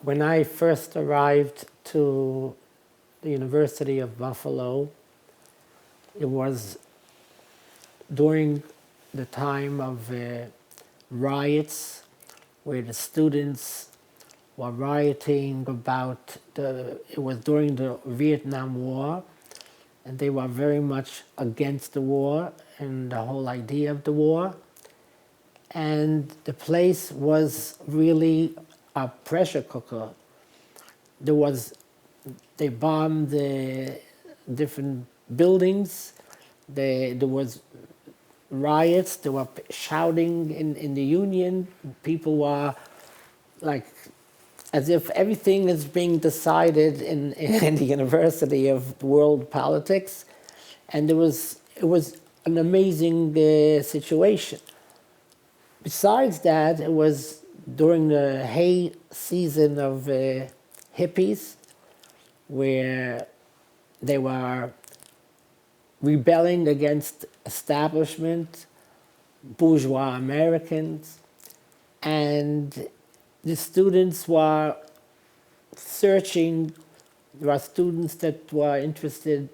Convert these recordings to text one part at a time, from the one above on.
When I first arrived to the University of Buffalo, it was during the time of riots where the students were rioting about it was during the Vietnam War, and they were very much against the war and the whole idea of the war. And the place was really a pressure cooker. They bombed the different buildings. There was riots. They were shouting in the Union. People were like, as if everything is being decided in the University of World Politics. And it was an amazing situation. Besides that, it was during the hay season of hippies, where they were rebelling against establishment, bourgeois Americans, and the students were searching. There were students that were interested,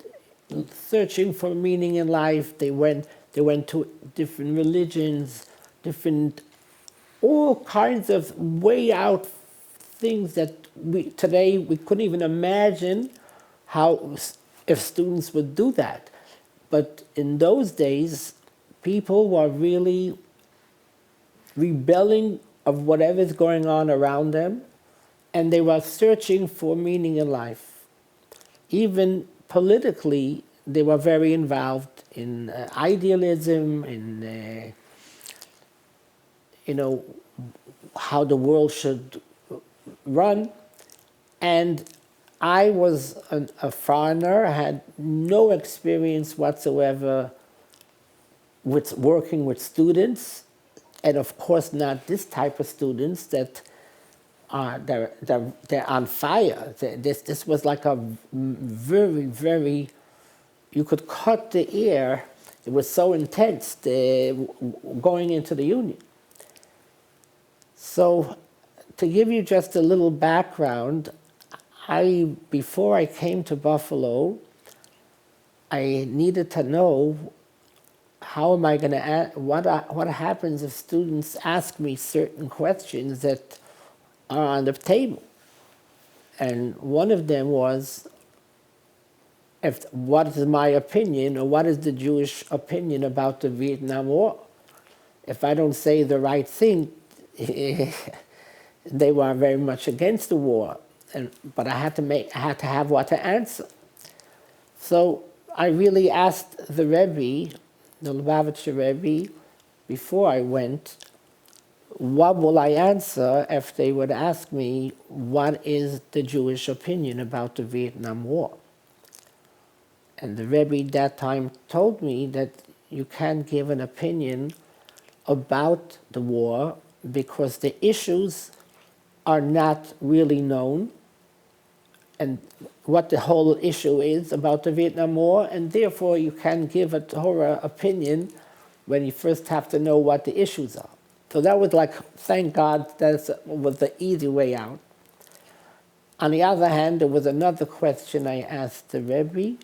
searching for meaning in life. They went to different religions, all kinds of way out things that today we couldn't even imagine if students would do that. But in those days, people were really rebelling of whatever's going on around them, and they were searching for meaning in life. Even politically, they were very involved in idealism, in how the world should run. And I was a foreigner, had no experience whatsoever with working with students, and of course not this type of students that they're on fire. This was like a very, very, you could cut the air. It was so intense going into the Union. So to give you just a little background, before I came to Buffalo, I needed to know how am I going to, what happens if students ask me certain questions that are on the table. And one of them was, what is my opinion, or what is the Jewish opinion about the Vietnam War? If I don't say the right thing, they were very much against the war, but I had to have what to answer. So I really asked the Rebbe, the Lubavitcher Rebbe, before I went, what will I answer if they would ask me what is the Jewish opinion about the Vietnam War? And the Rebbe that time told me that you can't give an opinion about the war because the issues are not really known, and what the whole issue is about the Vietnam War, and therefore you can't give a Torah opinion when you first have to know what the issues are. So that was like, thank God, that was the easy way out. On the other hand, there was another question I asked the Rebbe,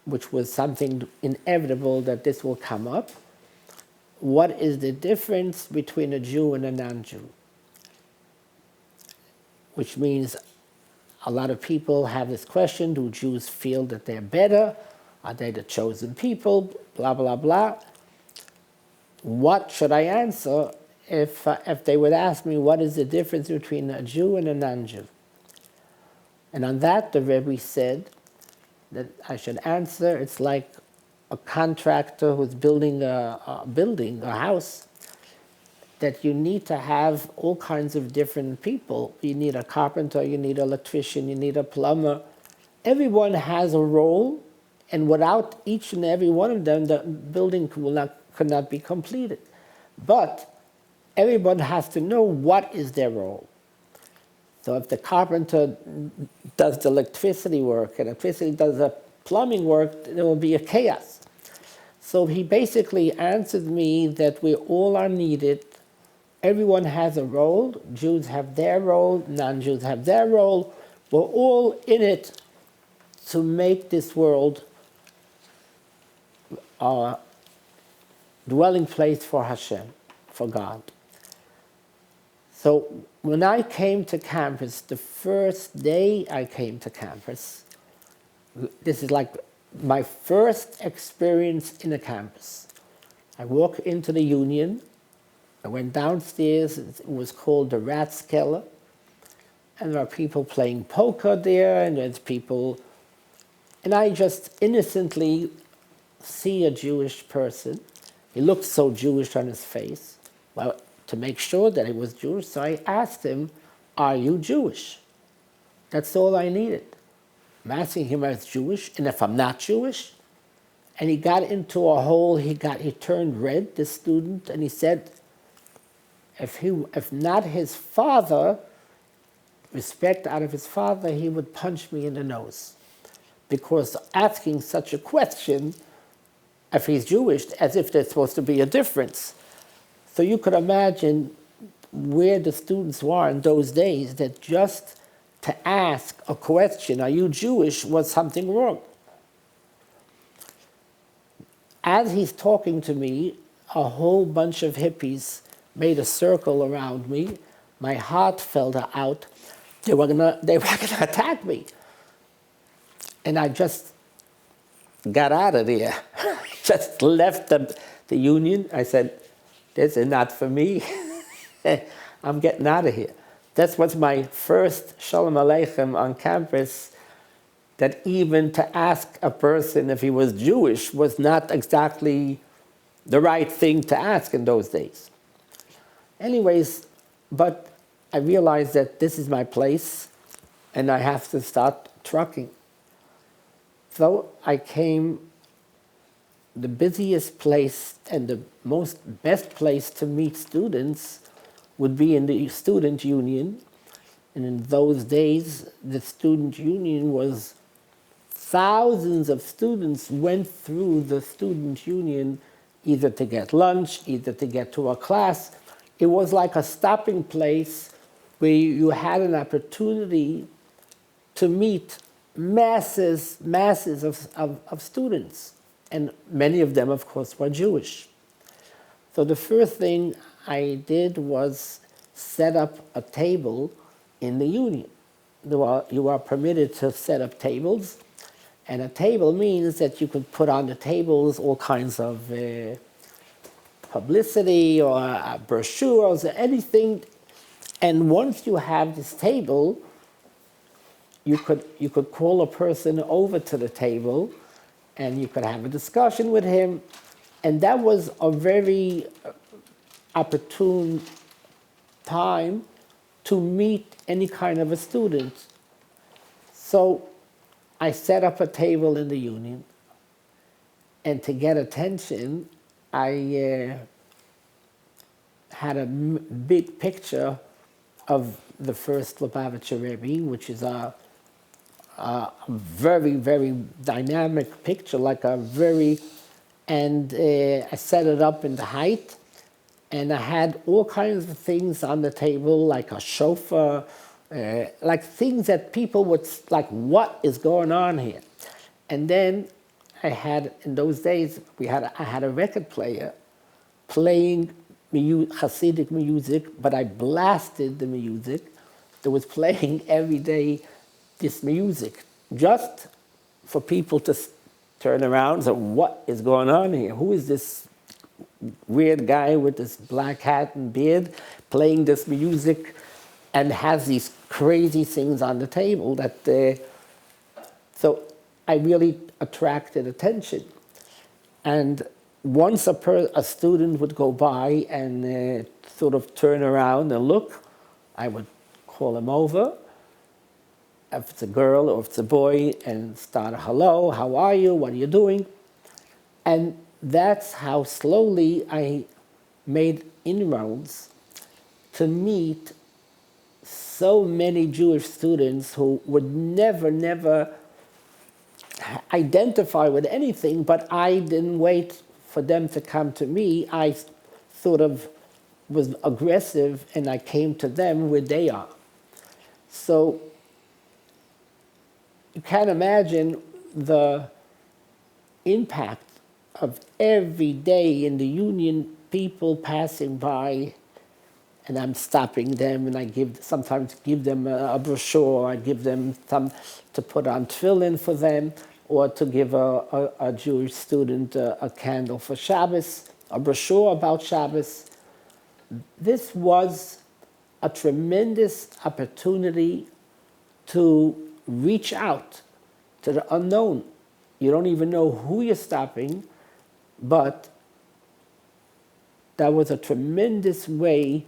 which was something inevitable that this will come up. What is the difference between a Jew and a non-Jew? Which means a lot of people have this question, do Jews feel that they're better? Are they the chosen people? Blah, blah, blah. What should I answer if they would ask me what is the difference between a Jew and a non-Jew? And on that, the Rebbe said that I should answer, it's like a contractor who's building a house, that you need to have all kinds of different people. You need a carpenter, you need an electrician, you need a plumber. Everyone has a role, and without each and every one of them, the building could not be completed. But everyone has to know what is their role. So if the carpenter does the electricity work and electricity does the plumbing work, there will be a chaos. So he basically answered me that we all are needed Everyone has a role. Jews have their role, non-Jews have their role. We're all in it to make this world a dwelling place for Hashem, for God. So when I came to campus, the first day I came to campus, this is like my first experience in a campus. I walked into the Union, I went downstairs, it was called the Ratskeller, and there are people playing poker there, and there's people, and I just innocently see a Jewish person. He looked so Jewish on his face. Well, to make sure that he was Jewish, so I asked him, "Are you Jewish?" That's all I needed. I'm asking him if I was Jewish, and if I'm not Jewish. And he got into a hole, he turned red, this student, and he said, if not his father, respect out of his father, he would punch me in the nose. Because asking such a question, if he's Jewish, as if there's supposed to be a difference. So you could imagine where the students were in those days, that just to ask a question, are you Jewish, was something wrong. As he's talking to me, a whole bunch of hippies made a circle around me. My heart fell out. They were gonna attack me. And I just got out of there. Just left the Union. I said, this is not for me. I'm getting out of here. That was my first Shalom Aleichem on campus, that even to ask a person if he was Jewish was not exactly the right thing to ask in those days. Anyways, but I realized that this is my place and I have to start trucking. So I came, the busiest place and the best place to meet students would be in the student union. And in those days, the student union was, thousands of students went through the student union either to get lunch, either to get to a class. It was like a stopping place where you had an opportunity to meet masses of students. And many of them, of course, were Jewish. So the first thing I did was set up a table in the union. You are permitted to set up tables. And a table means that you could put on the tables all kinds of publicity or brochures or anything. And once you have this table, you could call a person over to the table and you could have a discussion with him. And that was a very opportune time to meet any kind of a student. So I set up a table in the union, and to get attention, I had a big picture of the first Lubavitcher Rebbe, which is a very, very dynamic picture, and I set it up in the height, and I had all kinds of things on the table, like a shofar, like things that people would, like, what is going on here? And then I had, in those days, I had a record player playing Hasidic music, but I blasted the music that was playing every day, this music, just for people to turn around and say, what is going on here? Who is this weird guy with this black hat and beard playing this music and has these crazy things on the table that, so I really attracted attention. And once a student would go by and sort of turn around and look, I would call him over, if it's a girl or if it's a boy, and start, hello, how are you, what are you doing? And that's how slowly I made inroads to meet so many Jewish students who would never identify with anything, but I didn't wait for them to come to me. I sort of was aggressive, and I came to them where they are. So you can't imagine the impact of every day in the union, people passing by, and I'm stopping them, and I sometimes give them a brochure, I give them some to put on tefillin for them, or to give a Jewish student a candle for Shabbos, a brochure about Shabbos. This was a tremendous opportunity to reach out to the unknown. You don't even know who you're stopping, but that was a tremendous way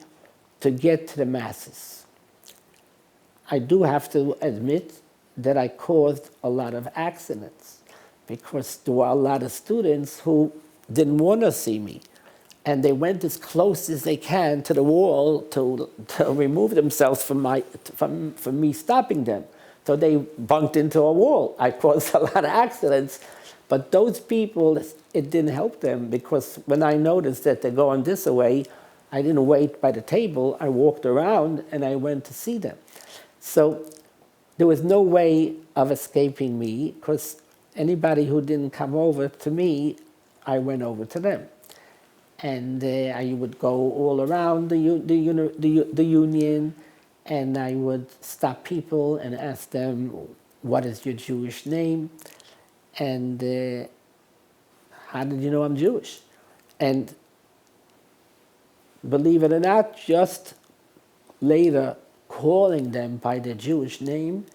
to get to the masses. I do have to admit that I caused a lot of accidents because there were a lot of students who didn't want to see me. And they went as close as they can to the wall to remove themselves from me stopping them. So they bumped into a wall. I caused a lot of accidents. But those people, it didn't help them, because when I noticed that they're going this way, I didn't wait by the table. I walked around and I went to see them. So there was no way of escaping me, because anybody who didn't come over to me, I went over to them. And I would go all around the union, and I would stop people and ask them, what is your Jewish name? And how did you know I'm Jewish? And believe it or not, just later calling them by their Jewish name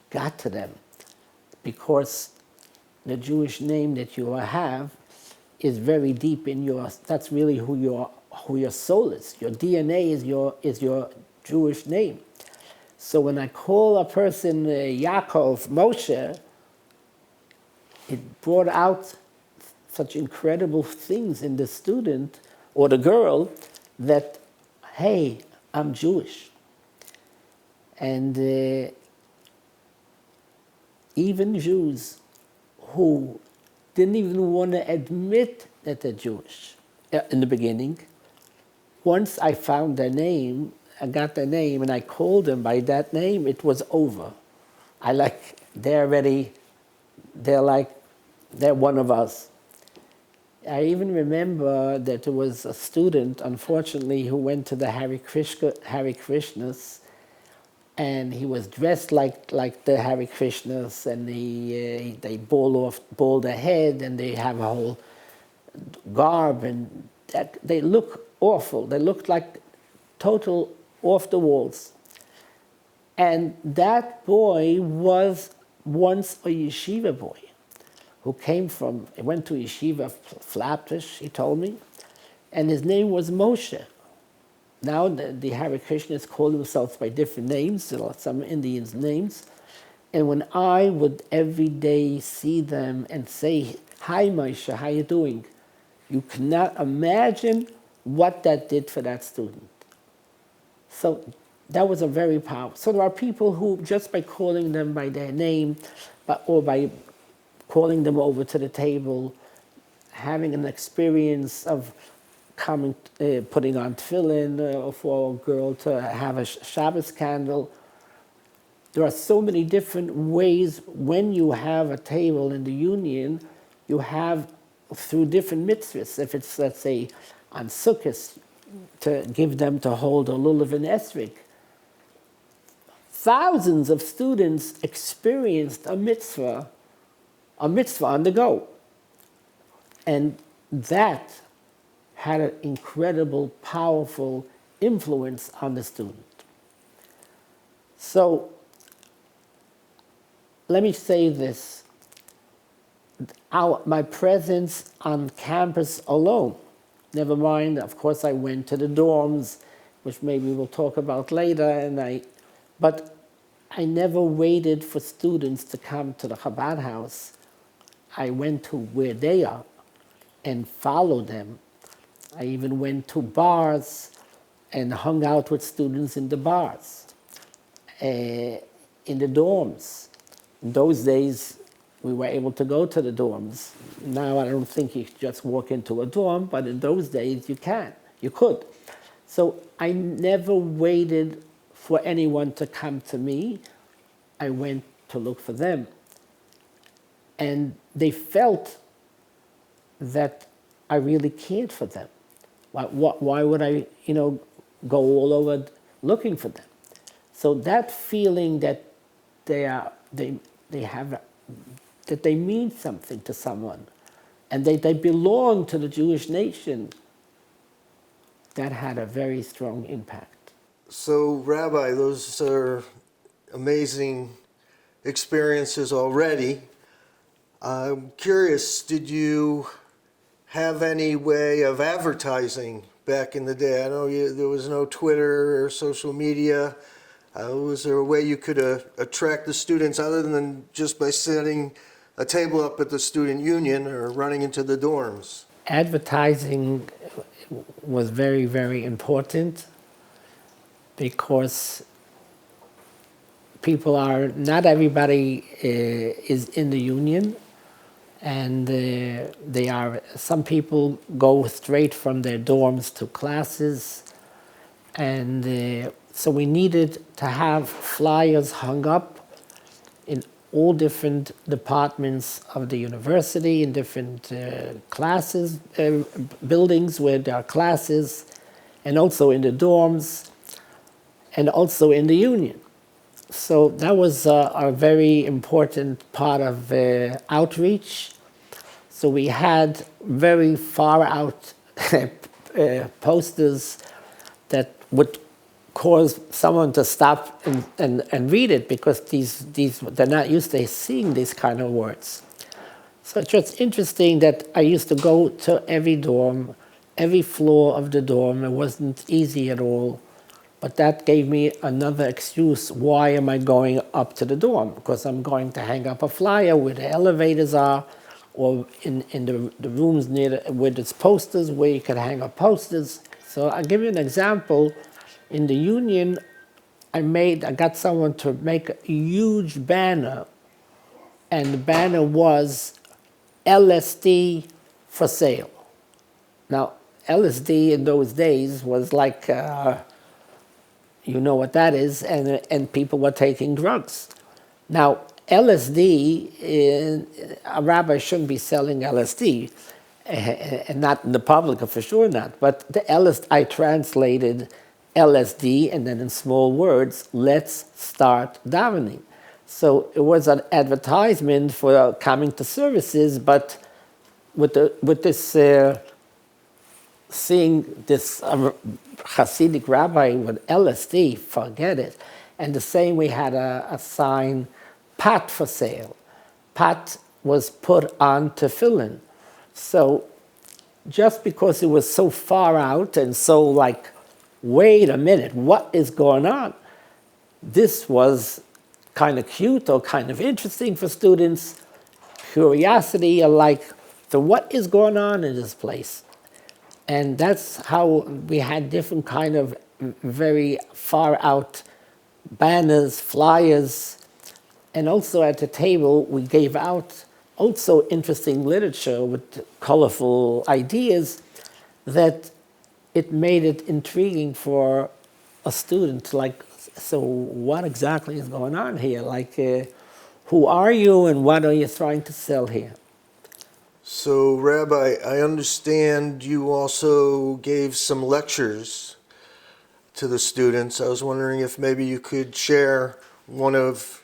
got to them, because the Jewish name that you have is very deep in that's really who your soul is. Your DNA is your Jewish name. So when I call a person Yaakov, Moshe, it brought out such incredible things in the student or the girl that, hey, I'm Jewish. And even Jews who didn't even want to admit that they're Jewish in the beginning, once I found their name, I got their name, and I called them by that name, it was over. They're one of us. I even remember that there was a student, unfortunately, who went to the Hare Krishnas, and he was dressed like the Hare Krishnas, and they bald their head, and they have a whole garb, and they look awful. They looked like total off the walls. And that boy was once a yeshiva boy who went to yeshiva Flaptish, he told me, and his name was Moshe. Now the Hare Krishnas call themselves by different names, some Indians' names. And when I would every day see them and say, hi Moshe, how you doing? You cannot imagine what that did for that student. So that was a very powerful. So there are people who, just by calling them by their name, or by calling them over to the table, having an experience of coming, putting on tefillin for a girl to have a Shabbos candle. There are so many different ways when you have a table in the union, you have through different mitzvahs. If it's, let's say, on Sukkot, to give them to hold a lulav and esrog. Thousands of students experienced a mitzvah on the go. And that had an incredible, powerful influence on the student. So let me say this. My presence on campus alone, never mind, of course I went to the dorms, which maybe we'll talk about later, but I never waited for students to come to the Chabad house. I went to where they are and followed them. I even went to bars and hung out with students in the bars, in the dorms. In those days, we were able to go to the dorms. Now I don't think you just walk into a dorm, but in those days you could. So I never waited for anyone to come to me. I went to look for them. And they felt that I really cared for them. Why would I, go all over looking for them? So that feeling that they have, that they mean something to someone, and they belong to the Jewish nation, that had a very strong impact. So, Rabbi, those are amazing experiences already. I'm curious, did you have any way of advertising back in the day? I know there was no Twitter or social media. Was there a way you could attract the students other than just by setting a table up at the student union or running into the dorms? Advertising was very, very important because not everybody is in the union, and some people go straight from their dorms to classes, and so we needed to have flyers hung up in all different departments of the university, in different classes, buildings where there are classes, and also in the dorms, and also in the union. So that was a very important part of outreach. So we had very far out posters that would cause someone to stop and read it, because they're not used to seeing these kind of words. So it's just interesting that I used to go to every dorm, every floor of the dorm. It wasn't easy at all. But that gave me another excuse. Why am I going up to the dorm? Because I'm going to hang up a flyer where the elevators are, or in the rooms near where there's posters, where you can hang up posters. So I'll give you an example. In the union, I got someone to make a huge banner, and the banner was LSD for sale. Now, LSD in those days was like, you know what that is, and people were taking drugs. Now, LSD, a rabbi shouldn't be selling LSD, and not in the public, for sure not. But I translated LSD, and then in small words, let's start davening. So it was an advertisement for coming to services, but with this seeing this Hasidic rabbi with LSD, forget it. And the same, we had a sign, pot for sale. Pot was put on tefillin. So just because it was so far out and so like, wait a minute, what is going on? This was kind of cute or kind of interesting for students. Curiosity, or like, so what is going on in this place? And that's how we had different kind of very far out banners, flyers, and also at the table we gave out also interesting literature with colorful ideas that it made it intriguing for a student. Like, so what exactly is going on here? Like, who are you and what are you trying to sell here? So, Rabbi, I understand you also gave some lectures to the students. I was wondering if maybe you could share one of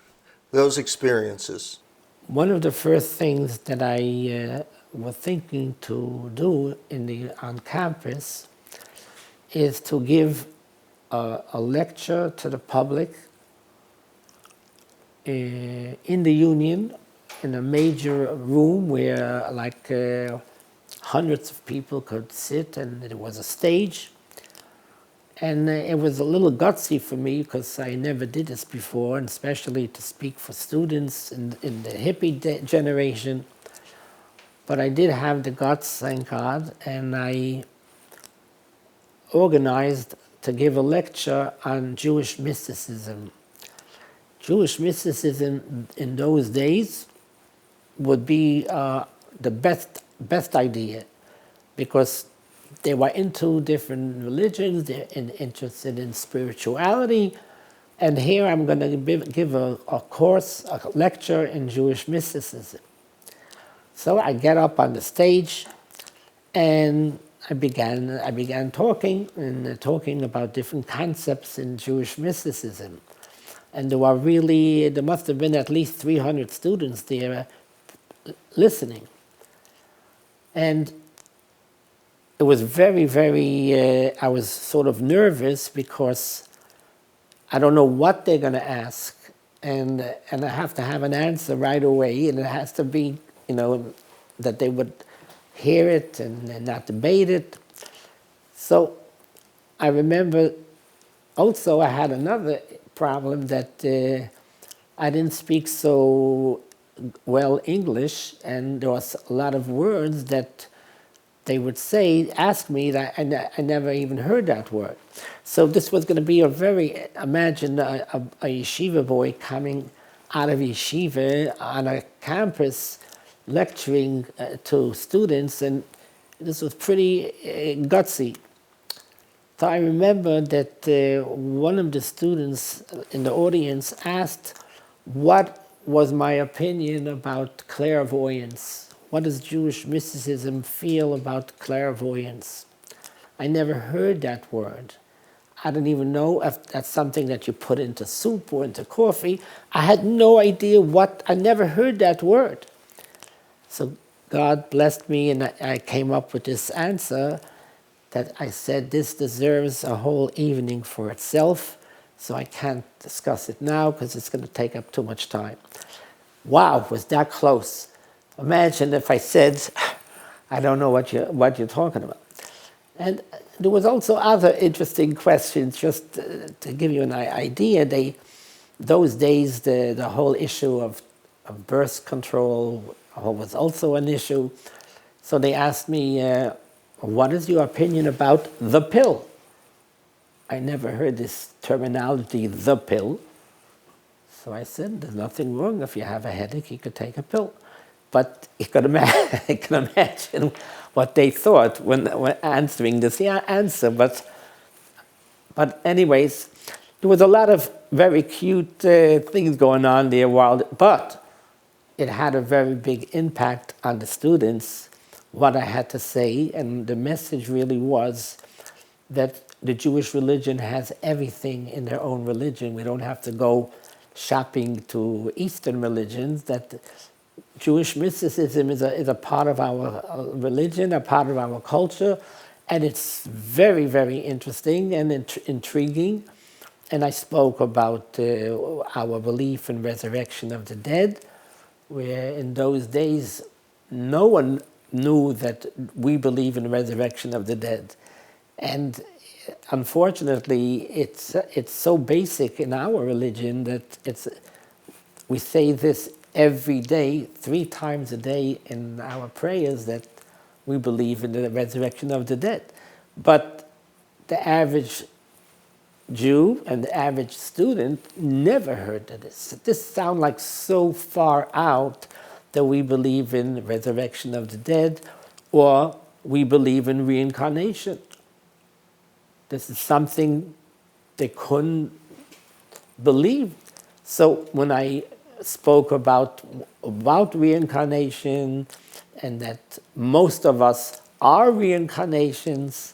those experiences. One of the first things that I was thinking to do on campus is to give a lecture to the public in the union, in a major room where like hundreds of people could sit, and there was a stage. And it was a little gutsy for me because I never did this before, and especially to speak for students in the hippie generation. But I did have the guts, thank God, and I organized to give a lecture on Jewish mysticism. Jewish mysticism in those days would be the best idea, because they were into different religions, they're interested in spirituality, and here I'm going to give a course, a lecture in Jewish mysticism. So I get up on the stage, and I began talking about different concepts in Jewish mysticism. And there must have been at least 300 students there listening. And it was I was sort of nervous because I don't know what they're going to ask. And I have to have an answer right away, and it has to be, that they would hear it and not debate it. So I remember also I had another problem that I didn't speak so well English, and there was a lot of words that they would ask me that I never even heard that word. So this was going to be imagine a yeshiva boy coming out of yeshiva on a campus lecturing to students, and this was pretty gutsy. So I remember that one of the students in the audience asked what was my opinion about clairvoyance. What does Jewish mysticism feel about clairvoyance? I never heard that word. I don't even know if that's something that you put into soup or into coffee. I had no idea I never heard that word. So God blessed me, and I came up with this answer that I said this deserves a whole evening for itself, so I can't discuss it now because it's going to take up too much time. Wow, was that close? Imagine if I said, I don't know what you're talking about. And there was also other interesting questions, just to give you an idea. Those days, the whole issue of birth control was also an issue. So they asked me, what is your opinion about the pill? I never heard this terminology, the pill. So I said, there's nothing wrong. If you have a headache, you could take a pill. But you can imagine what they thought when answering this answer. But anyways, there was a lot of very cute things going on there, but it had a very big impact on the students, what I had to say, and the message really was that the Jewish religion has everything in their own religion. We don't have to go shopping to Eastern religions, that Jewish mysticism is a part of our religion, a part of our culture, and it's very, very interesting and intriguing. And I spoke about our belief in resurrection of the dead, where in those days no one knew that we believe in resurrection of the dead. And unfortunately, it's so basic in our religion that we say this every day, 3 times a day in our prayers, that we believe in the resurrection of the dead. But the average Jew and the average student never heard of this. This sounds like so far out that we believe in resurrection of the dead or we believe in reincarnation. This is something they couldn't believe. So when I spoke about reincarnation and that most of us are reincarnations,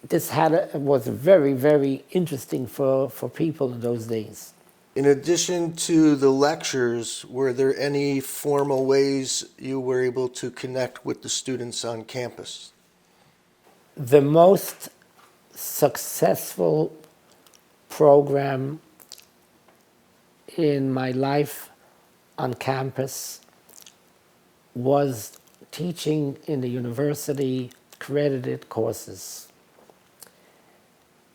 this was very, very interesting for people in those days. In addition to the lectures, were there any formal ways you were able to connect with the students on campus? The most successful program in my life on campus was teaching in the university accredited courses.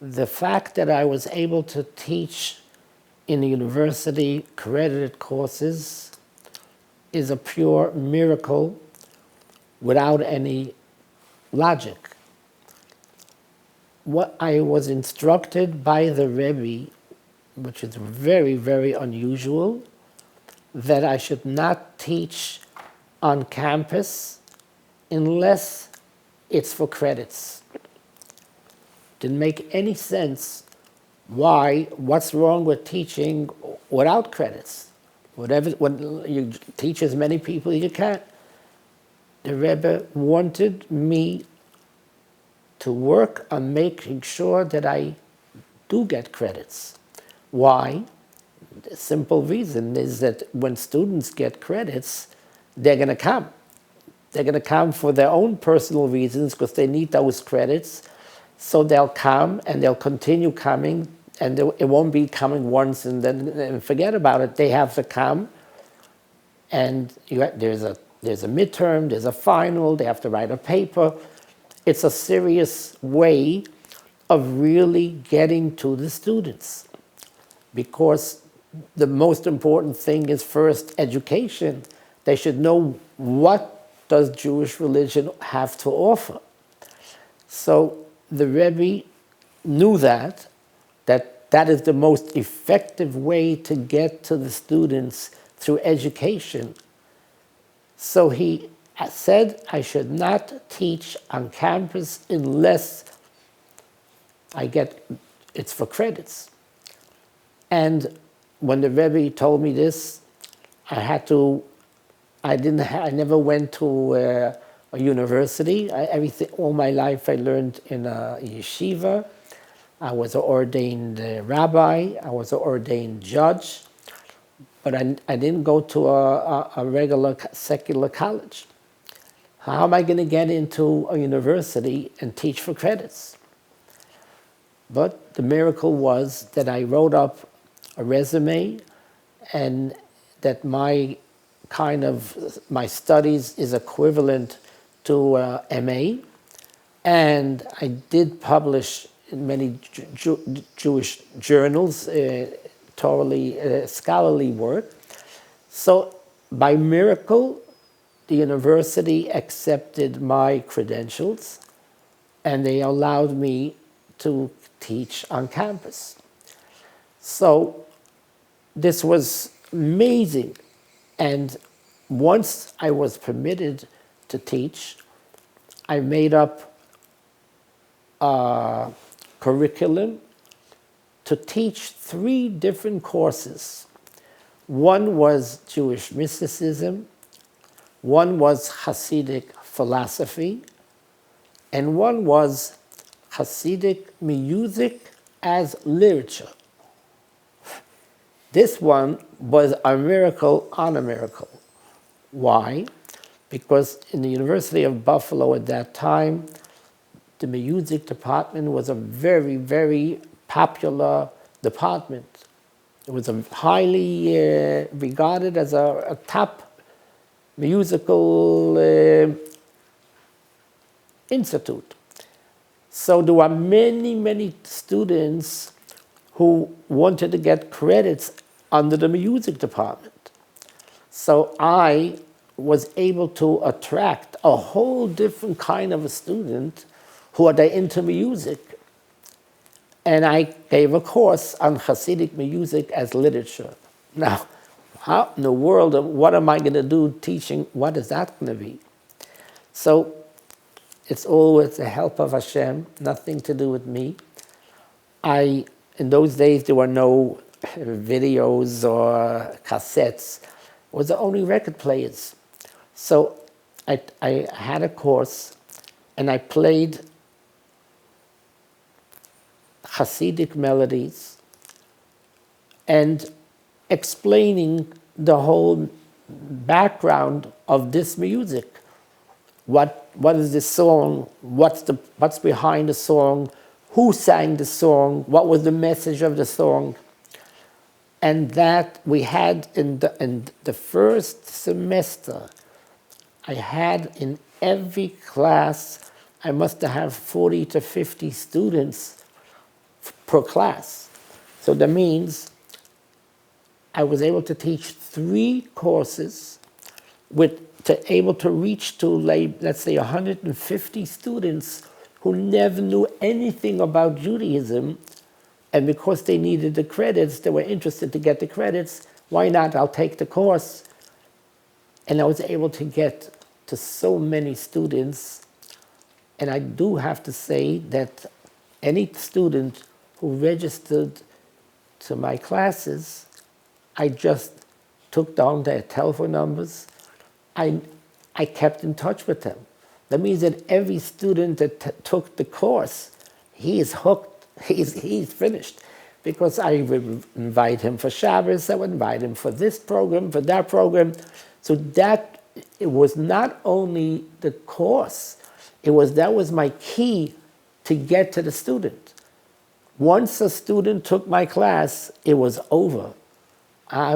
The fact that I was able to teach in the university accredited courses is a pure miracle without any logic. What I was instructed by the Rebbe, which is very, very unusual, that I should not teach on campus unless it's for credits. Didn't make any sense. What's wrong with teaching without credits? When you teach as many people as you can. The Rebbe wanted me to work on making sure that I do get credits. Why? The simple reason is that when students get credits, they're going to come. They're going to come for their own personal reasons because they need those credits. So they'll come and they'll continue coming, and it won't be coming once and then forget about it. They have to come, and there's a midterm, there's a final, they have to write a paper. It's a serious way of really getting to the students, because the most important thing is first education. They should know, what does Jewish religion have to offer? So the Rebbe knew that is the most effective way to get to the students, through education. So he said I should not teach on campus unless it's for credits. And when the Rebbe told me this, I never went to a university. All my life I learned in a yeshiva. I was an ordained rabbi. I was an ordained judge. But I didn't go to a regular secular college. How am I going to get into a university and teach for credits? But the miracle was that I wrote up a resume, and that my studies is equivalent to MA, and I did publish in many Jewish journals, thoroughly scholarly work. So by miracle, the university accepted my credentials, and they allowed me to teach on campus. So this was amazing. And once I was permitted to teach, I made up a curriculum to teach 3 different courses. One was Jewish mysticism, one was Hasidic philosophy, and one was Hasidic music as literature. This one was a miracle on a miracle. Why? Because in the University of Buffalo at that time, the music department was a very, very popular department. It was highly regarded as a top musical institute. So there were many, many students who wanted to get credits under the music department. So I was able to attract a whole different kind of a student who are into music. And I gave a course on Hasidic music as literature. Now, how in the world, what am I going to do teaching? What is that going to be? So it's all with the help of Hashem, nothing to do with me. In those days, there were no videos or cassettes. It was the only record players. So I had a course, and I played Hasidic melodies and explaining the whole background of this music. What is this song? What's behind the song? Who sang the song? What was the message of the song? And that we had in the first semester, I had in every class, I must have 40 to 50 students per class. So that means I was able to teach 3 courses able to reach to, let's say, 150 students who never knew anything about Judaism, and because they needed the credits, they were interested to get the credits. Why not? I'll take the course. And I was able to get to so many students And I do have to say that any student who registered to my classes, I just took down their telephone numbers. I kept in touch with them. That means that every student that took the course, he is hooked, he's finished. Because I would invite him for Shabbos, I would invite him for this program, for that program. So that, it was not only the course, that was my key to get to the student. Once a student took my class, it was over. I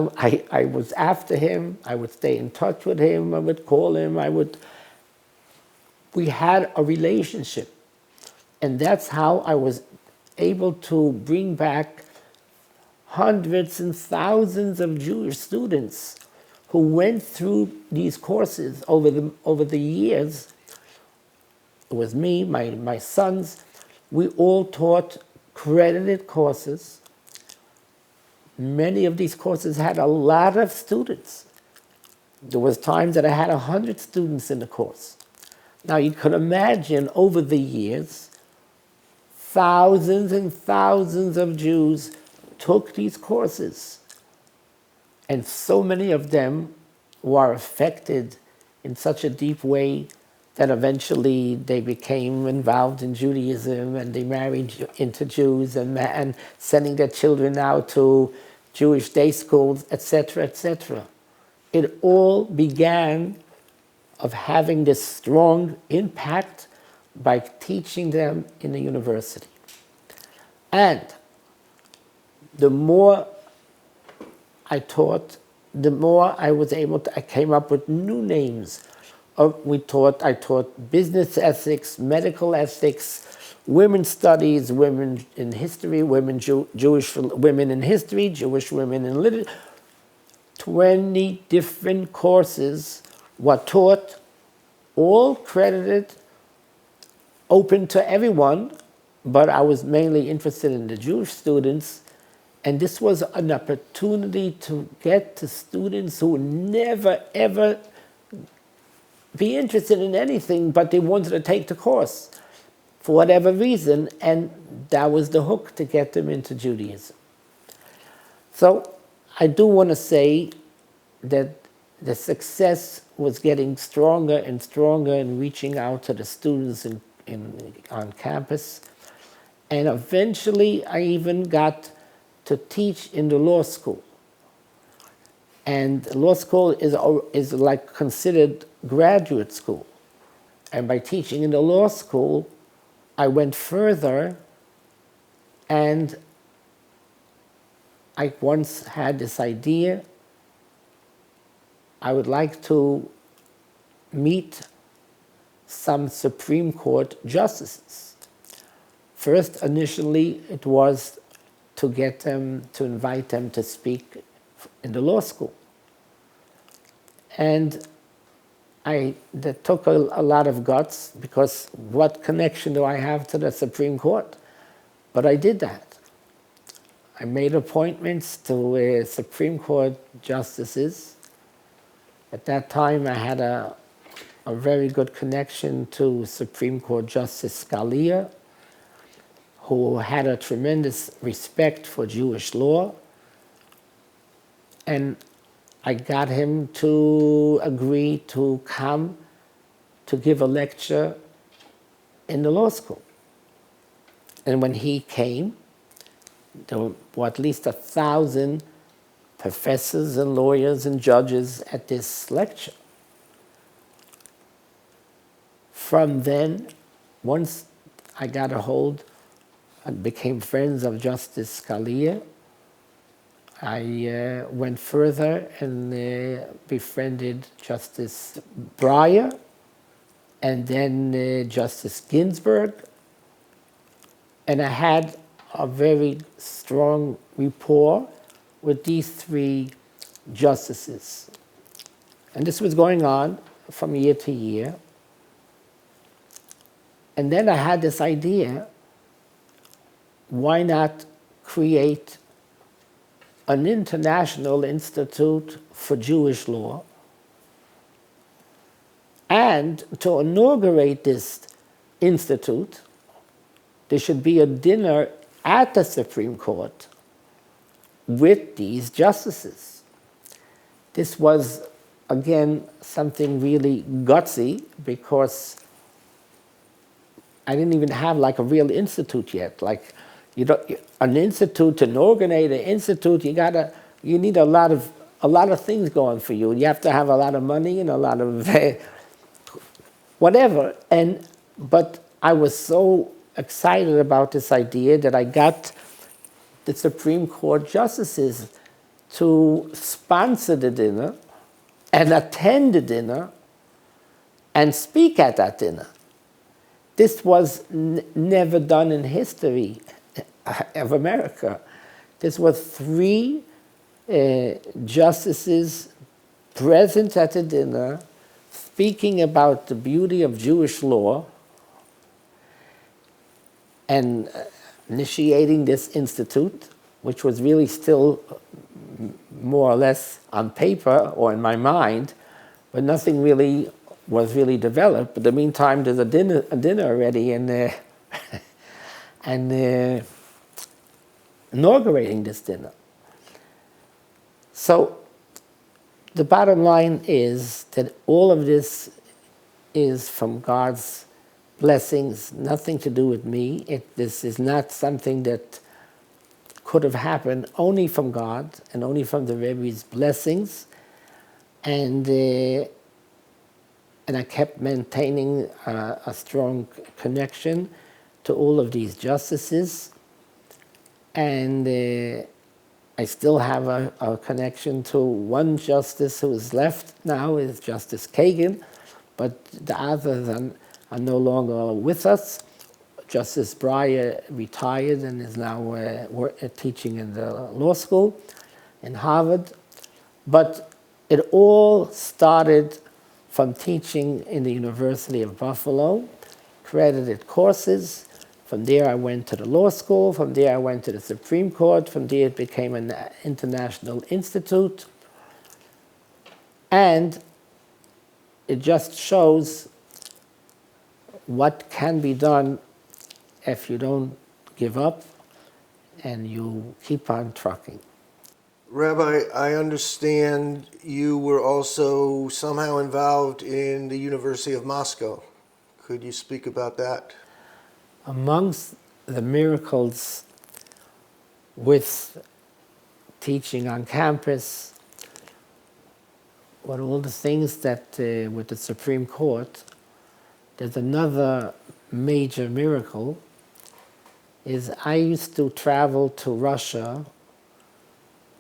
was after him, I would stay in touch with him, I would call him, we had a relationship. And that's how I was able to bring back hundreds and thousands of Jewish students who went through these courses over the years. It was me, my sons, we all taught credited courses. Many of these courses had a lot of students. There was times that I had 100 students in the course. Now you could imagine over the years, thousands and thousands of Jews took these courses. And so many of them were affected in such a deep way that eventually they became involved in Judaism and they married into Jews and sending their children out to Jewish day schools, etc., etc. It all began of having this strong impact by teaching them in the university. And the more I taught, the more I was able to, I came up with new names. I taught business ethics, medical ethics, women's studies, women in history, Jewish women in history, Jewish women in literature. 20 different courses were taught, all credited, open to everyone, but I was mainly interested in the Jewish students. And this was an opportunity to get to students who never, ever be interested in anything, but they wanted to take the course for whatever reason, and that was the hook to get them into Judaism. So I do want to say that the success was getting stronger and stronger in reaching out to the students on campus. And eventually I even got to teach in the law school. And law school is like considered graduate school. And by teaching in the law school, I went further, and I once had this idea. I would like to meet some Supreme Court justices. First, initially, it was to get them, to invite them to speak in the law school. And that took a lot of guts, because what connection do I have to the Supreme Court? But I did that. I made appointments to Supreme Court justices. At that time, I had a very good connection to Supreme Court Justice Scalia, who had a tremendous respect for Jewish law. And I got him to agree to come to give a lecture in the law school. And when he came, there were at least 1,000 professors and lawyers and judges at this lecture. From then, once I got a hold and became friends of Justice Scalia, I went further and befriended Justice Breyer, and then Justice Ginsburg. And I had a very strong rapport with these three justices. And this was going on from year to year. And then I had this idea, why not create an international institute for Jewish law, and to inaugurate this institute. There should be a dinner at the Supreme Court with these justices. This was, again, something really gutsy because I didn't even have like a real institute yet. Like, an institute, to organize an institute, you need a lot of things going for you. You have to have a lot of money and a lot of whatever. But I was so excited about this idea that I got the Supreme Court justices to sponsor the dinner and attend the dinner and speak at that dinner. This was never done in history of America. This was 3 justices present at the dinner speaking about the beauty of Jewish law and initiating this institute, which was really still more or less on paper or in my mind, but nothing really was really developed. But in the meantime, there's a dinner already, and inaugurating this dinner. So the bottom line is that all of this is from God's blessings, nothing to do with me. This is not something that could have happened, only from God and only from the Rebbe's blessings. And I kept maintaining a strong connection to all of these justices. And I still have a connection to one justice who is left now, is Justice Kagan, but the others are no longer with us. Justice Breyer retired and is now teaching in the law school in Harvard. But it all started from teaching in the University of Buffalo, credited courses. From there I went to the law school, from there I went to the Supreme Court, from there it became an international institute. And it just shows what can be done if you don't give up and you keep on trucking. Rabbi, I understand you were also somehow involved in the University of Moscow. Could you speak about that? Amongst the miracles with teaching on campus, with all the things that with the Supreme Court, there's another major miracle, is I used to travel to Russia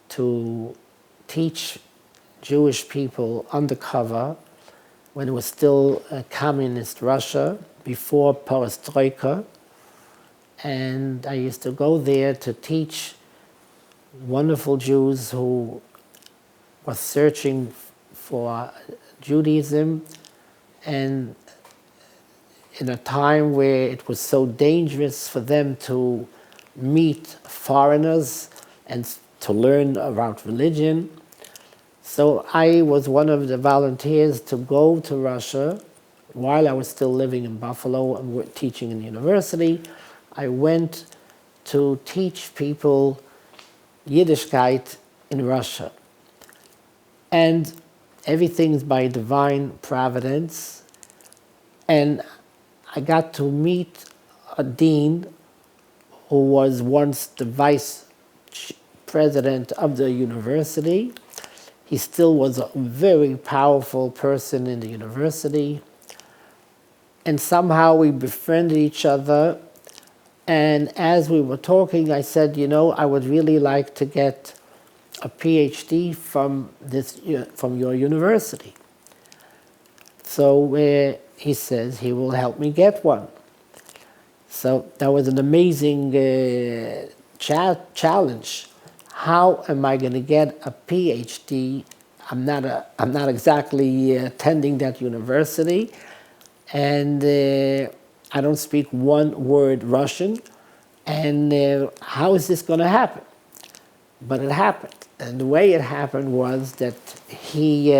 to teach Jewish people undercover when it was still communist Russia, before perestroika. And I used to go there to teach wonderful Jews who were searching for Judaism, and in a time where it was so dangerous for them to meet foreigners and to learn about religion. So I was one of the volunteers to go to Russia while I was still living in Buffalo and teaching in the university. I went to teach people Yiddishkeit in Russia. And everything's by divine providence. And I got to meet a dean who was once the vice president of the university. He still was a very powerful person in the university. And somehow we befriended each other. And as we were talking, I said, I would really like to get a PhD from your university. So he says he will help me get one. So that was an amazing challenge. How am I going to get a PhD? I'm not exactly attending that university, and I don't speak one word Russian. And how is this going to happen? But it happened. And the way it happened was that he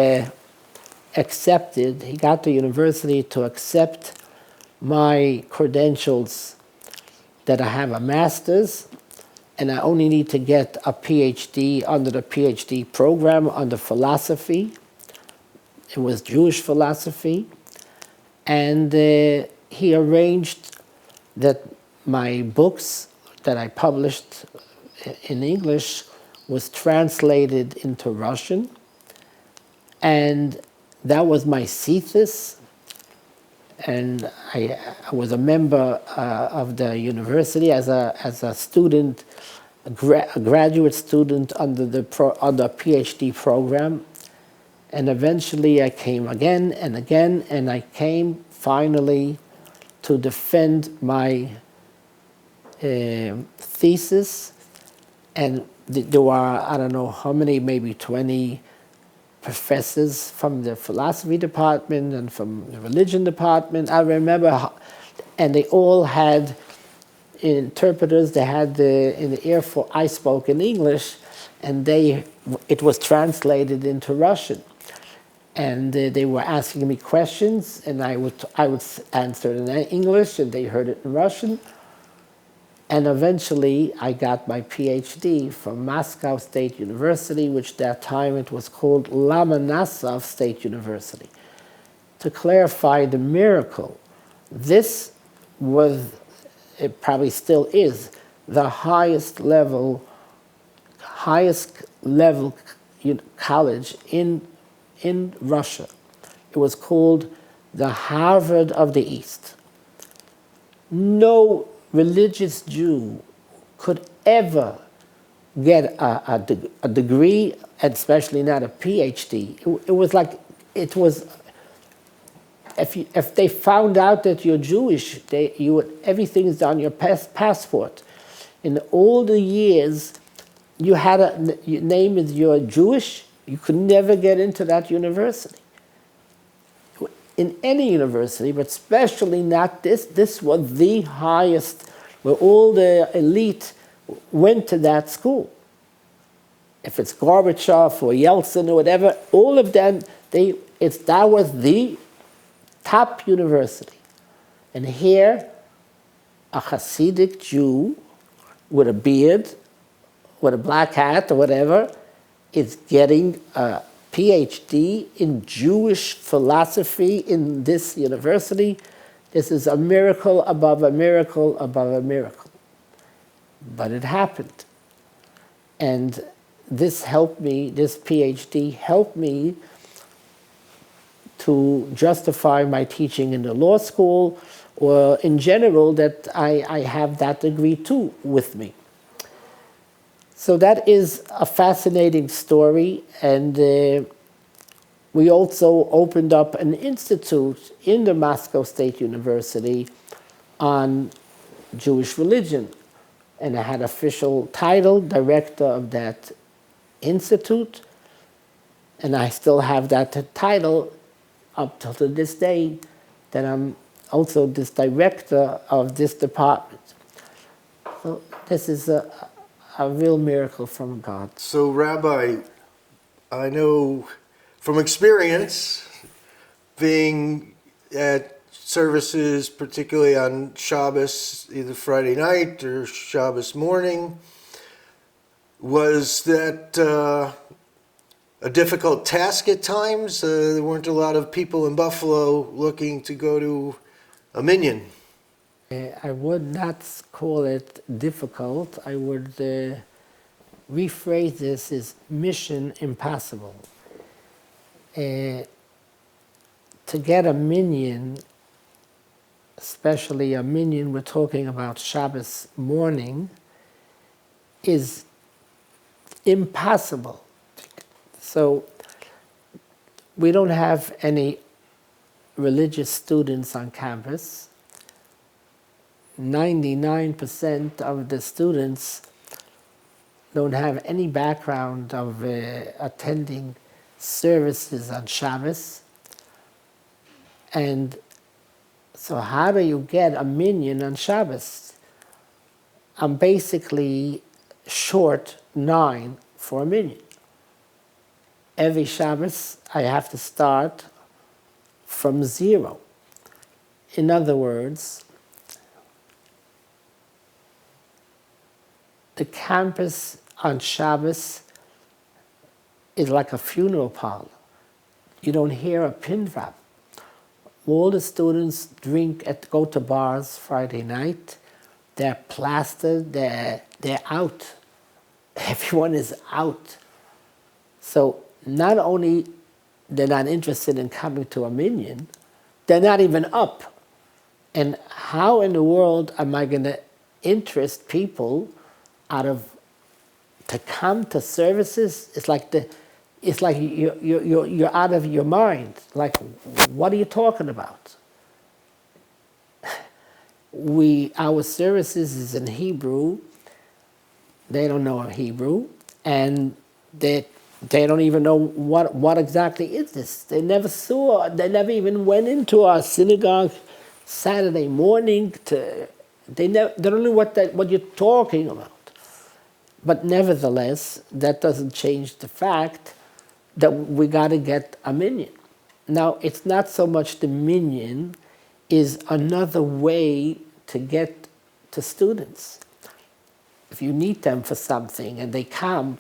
got the university to accept my credentials that I have a master's, and I only need to get a PhD under the PhD program under philosophy. It was Jewish philosophy. And he arranged that my books that I published in English was translated into Russian. And that was my thesis. And I was a member of the university as a student, a graduate student under the PhD program. And eventually I came again, and I came finally to defend my thesis. And there were, I don't know how many, maybe 20 professors from the philosophy department and from the religion department. I remember, and they all had interpreters. They had in the Air Force, I spoke in English, and it was translated into Russian. And they were asking me questions, and I would answer it in English, and they heard it in Russian. And eventually, I got my PhD from Moscow State University, which that time it was called Lomonosov State University. To clarify the miracle, this was, it probably still is, the highest level college in Russia. It was called the Harvard of the East. No religious Jew could ever get a degree, and especially not a PhD. It was like, it was, if they found out that you're Jewish, everything is on your passport. In all the years, your name is you're Jewish, you could never get into that university. In any university, but especially not this. This was the highest, where all the elite went to that school. If it's Gorbachev or Yeltsin or whatever, all of them, that was the top university. And here, a Hasidic Jew with a beard, with a black hat or whatever, is getting a PhD in Jewish philosophy in this university. This is a miracle above a miracle above a miracle. But it happened. And this helped me, this PhD helped me to justify my teaching in the law school, or in general, that I have that degree too with me. So that is a fascinating story, and we also opened up an institute in the Moscow State University on Jewish religion, and I had official title, director of that institute, and I still have that title up till this day, that I'm also this director of this department. So this is a real miracle from God. So, Rabbi, I know from experience, being at services, particularly on Shabbos, either Friday night or Shabbos morning, was that a difficult task at times? There weren't a lot of people in Buffalo looking to go to a minyan. I would not call it difficult. I would rephrase this as mission impossible. To get a minyan, especially a minyan, we're talking about Shabbos morning, is impossible. So we don't have any religious students on campus. 99% of the students don't have any background of attending services on Shabbos. And so how do you get a minyan on Shabbos? I'm basically short 9 for a minyan. Every Shabbos I have to start from 0. In other words, the campus on Shabbos is like a funeral parlor. You don't hear a pin drop. All the students go to bars Friday night. They're plastered, they're out. Everyone is out. So not only they're not interested in coming to a minyan, they're not even up. And how in the world am I going to interest people to come to services? It's like you're out of your mind. Like, what are you talking about? Our services is in Hebrew. They don't know Hebrew, and they don't even know what exactly is this. They never even went into our synagogue Saturday morning. They don't know what you're talking about. But nevertheless, that doesn't change the fact that we got to get a minyan. Now, it's not so much the minyan is another way to get to students. If you need them for something and they come,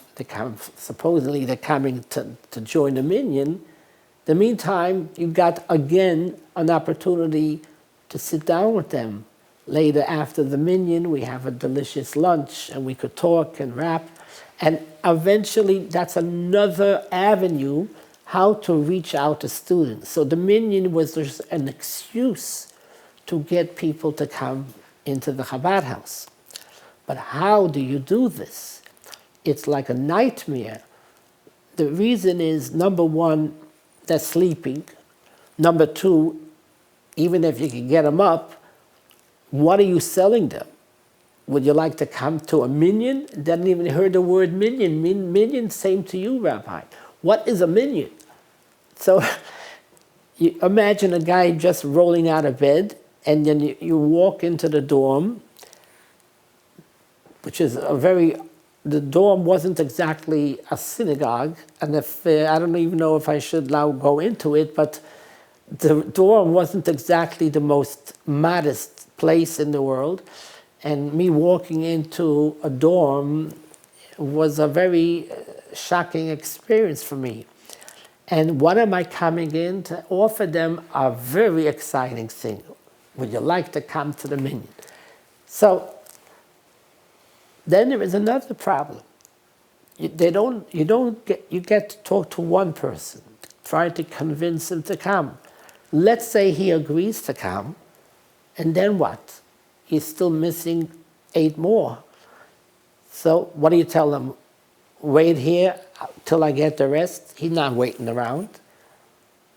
supposedly they're coming to join the minyan, the meantime, you got again an opportunity to sit down with them. Later after the minyan, we have a delicious lunch and we could talk and rap. And eventually, that's another avenue how to reach out to students. So the minyan was just an excuse to get people to come into the Chabad house. But how do you do this? It's like a nightmare. The reason is, number one, they're sleeping. Number two, even if you can get them up, what are you selling them? Would you like to come to a minyan? Didn't even hear the word minyan. Minyan, same to you, Rabbi. What is a minyan? So you imagine a guy just rolling out of bed, and then you walk into the dorm, which is the dorm wasn't exactly a synagogue, and I don't even know if I should now go into it, but the dorm wasn't exactly the most modest place in the world, and me walking into a dorm was a very shocking experience for me. And what am I coming in to offer them? A very exciting thing. Would you like to come to the minyan? So then there is another problem. You get to talk to one person, try to convince him to come. Let's say he agrees to come, and then what? He's still missing 8 more. So what do you tell him? Wait here till I get the rest? He's not waiting around.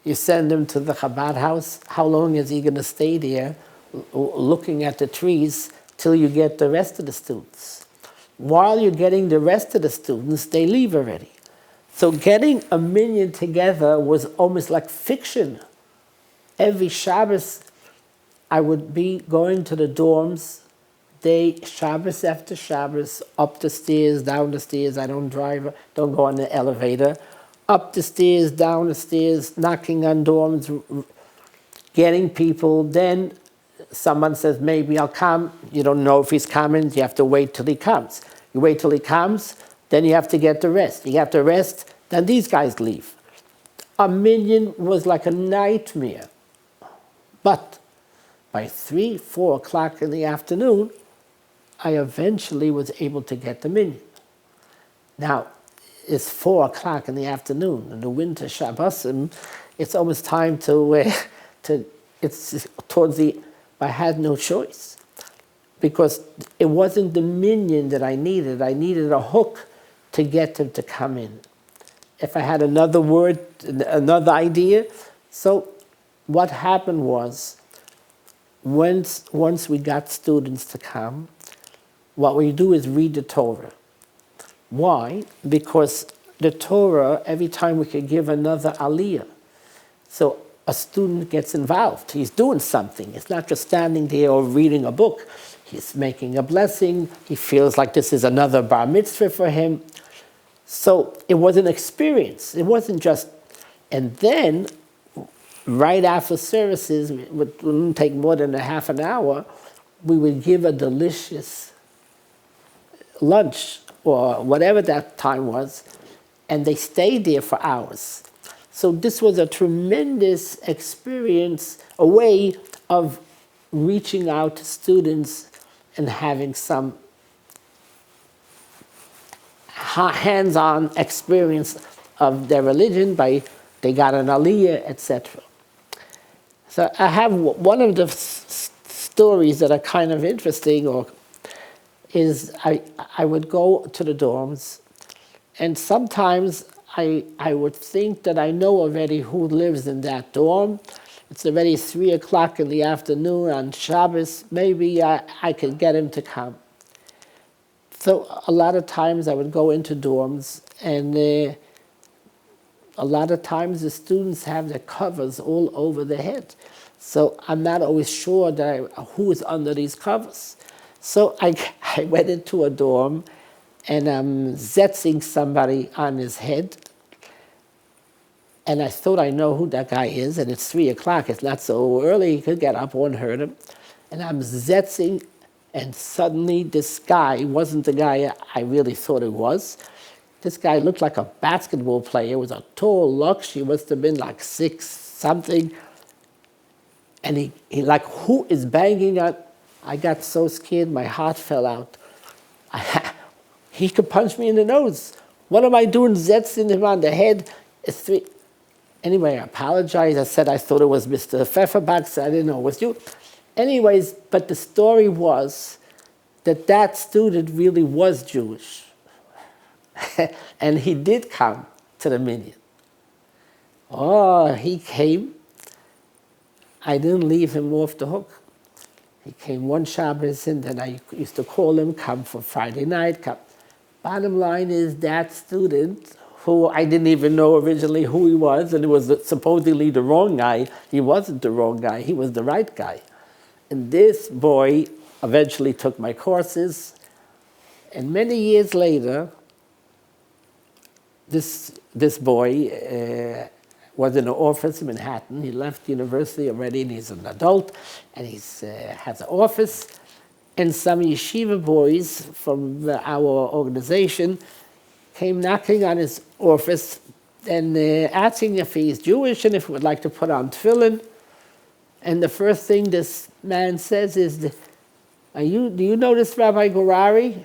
You send him to the Chabad house. How long is he going to stay there looking at the trees till you get the rest of the students? While you're getting the rest of the students, they leave already. So getting a minyan together was almost like fiction. Every Shabbos, I would be going to the dorms, Shabbos after Shabbos, up the stairs, down the stairs. I don't drive, don't go on the elevator. Up the stairs, down the stairs, knocking on dorms, getting people. Then someone says, maybe I'll come. You don't know if he's coming. You have to wait till he comes. You wait till he comes, then you have to get the rest. You have to rest, then these guys leave. A minyan was like a nightmare. But by 3, 4 o'clock in the afternoon, I eventually was able to get the minyan. Now, it's 4 o'clock in the afternoon. In the winter Shabbosim, it's almost time it's towards I had no choice. Because it wasn't the minyan that I needed. I needed a hook to get them to come in. If I had another word, another idea. So what happened was, once we got students to come, what we do is read the Torah. Why? Because the Torah, every time we could give another aliyah. So a student gets involved. He's doing something. It's not just standing there or reading a book. He's making a blessing. He feels like this is another bar mitzvah for him. So it was an experience. It wasn't just... And then right after services, it wouldn't take more than a half an hour, we would give a delicious lunch or whatever that time was, and they stayed there for hours. So this was a tremendous experience, a way of reaching out to students and having some hands-on experience of their religion by they got an aliyah, etc. So I have one of the stories that are kind of interesting, or is I would go to the dorms, and sometimes I would think that I know already who lives in that dorm. It's already 3 o'clock in the afternoon on Shabbos. Maybe I could get him to come. So a lot of times I would go into dorms, and a lot of times the students have their covers all over their head. So I'm not always sure that who is under these covers. So I went into a dorm, and I'm zetzing somebody on his head, and I thought I know who that guy is, and it's 3 o'clock, it's not so early, he could get up, won't hurt him. And I'm zetzing, and suddenly this guy wasn't the guy I really thought it was. This guy looked like a basketball player. It was a tall Lux. He must have been like 6 something. And he like, who is banging on? I got so scared, my heart fell out. He could punch me in the nose. What am I doing zetzing him on the head? It's 3. Anyway, I apologized. I said I thought it was Mr. Pfefferbach. I didn't know it was you. Anyways, but the story was that that student really was Jewish. And he did come to the Minyan. Oh, he came. I didn't leave him off the hook. He came one Shabbos, and then I used to call him, come for Friday night, come. Bottom line is that student, who I didn't even know originally who he was, and it was supposedly the wrong guy. He wasn't the wrong guy, he was the right guy. And this boy eventually took my courses, and many years later, this boy was in an office in Manhattan. He left university already, and he's an adult, and he has an office. And some yeshiva boys from our organization came knocking on his office and asking if he's Jewish and if he would like to put on tefillin. And the first thing this man says is, do you know this Rabbi Gurary?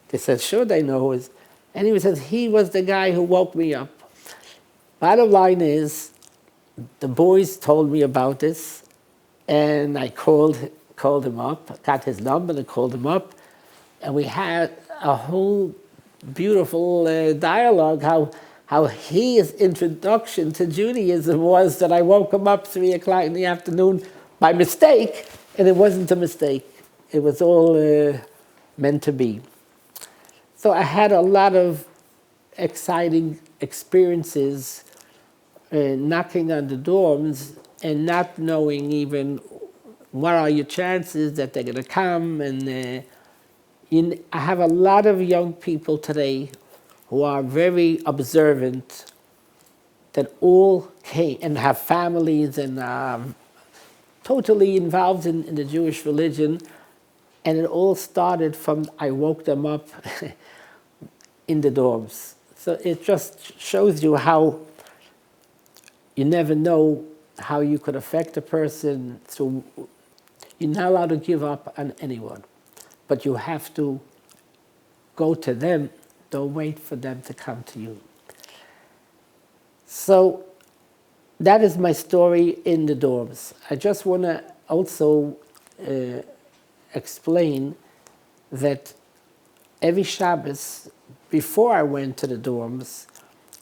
They said, sure, they know who is. And he says, he was the guy who woke me up. Bottom line is, the boys told me about this, and I called him up, got his number and called him up, and we had a whole beautiful dialogue how his introduction to Judaism was that I woke him up 3 o'clock in the afternoon by mistake, and it wasn't a mistake. It was all meant to be. So I had a lot of exciting experiences knocking on the dorms and not knowing even what are your chances that they're going to come. And I have a lot of young people today who are very observant, that all came and have families and are totally involved in the Jewish religion. And it all started from, I woke them up in the dorms. So it just shows you how you never know how you could affect a person. So you're not allowed to give up on anyone, but you have to go to them. Don't wait for them to come to you. So that is my story in the dorms. I just want to also explain that every Shabbos, before I went to the dorms,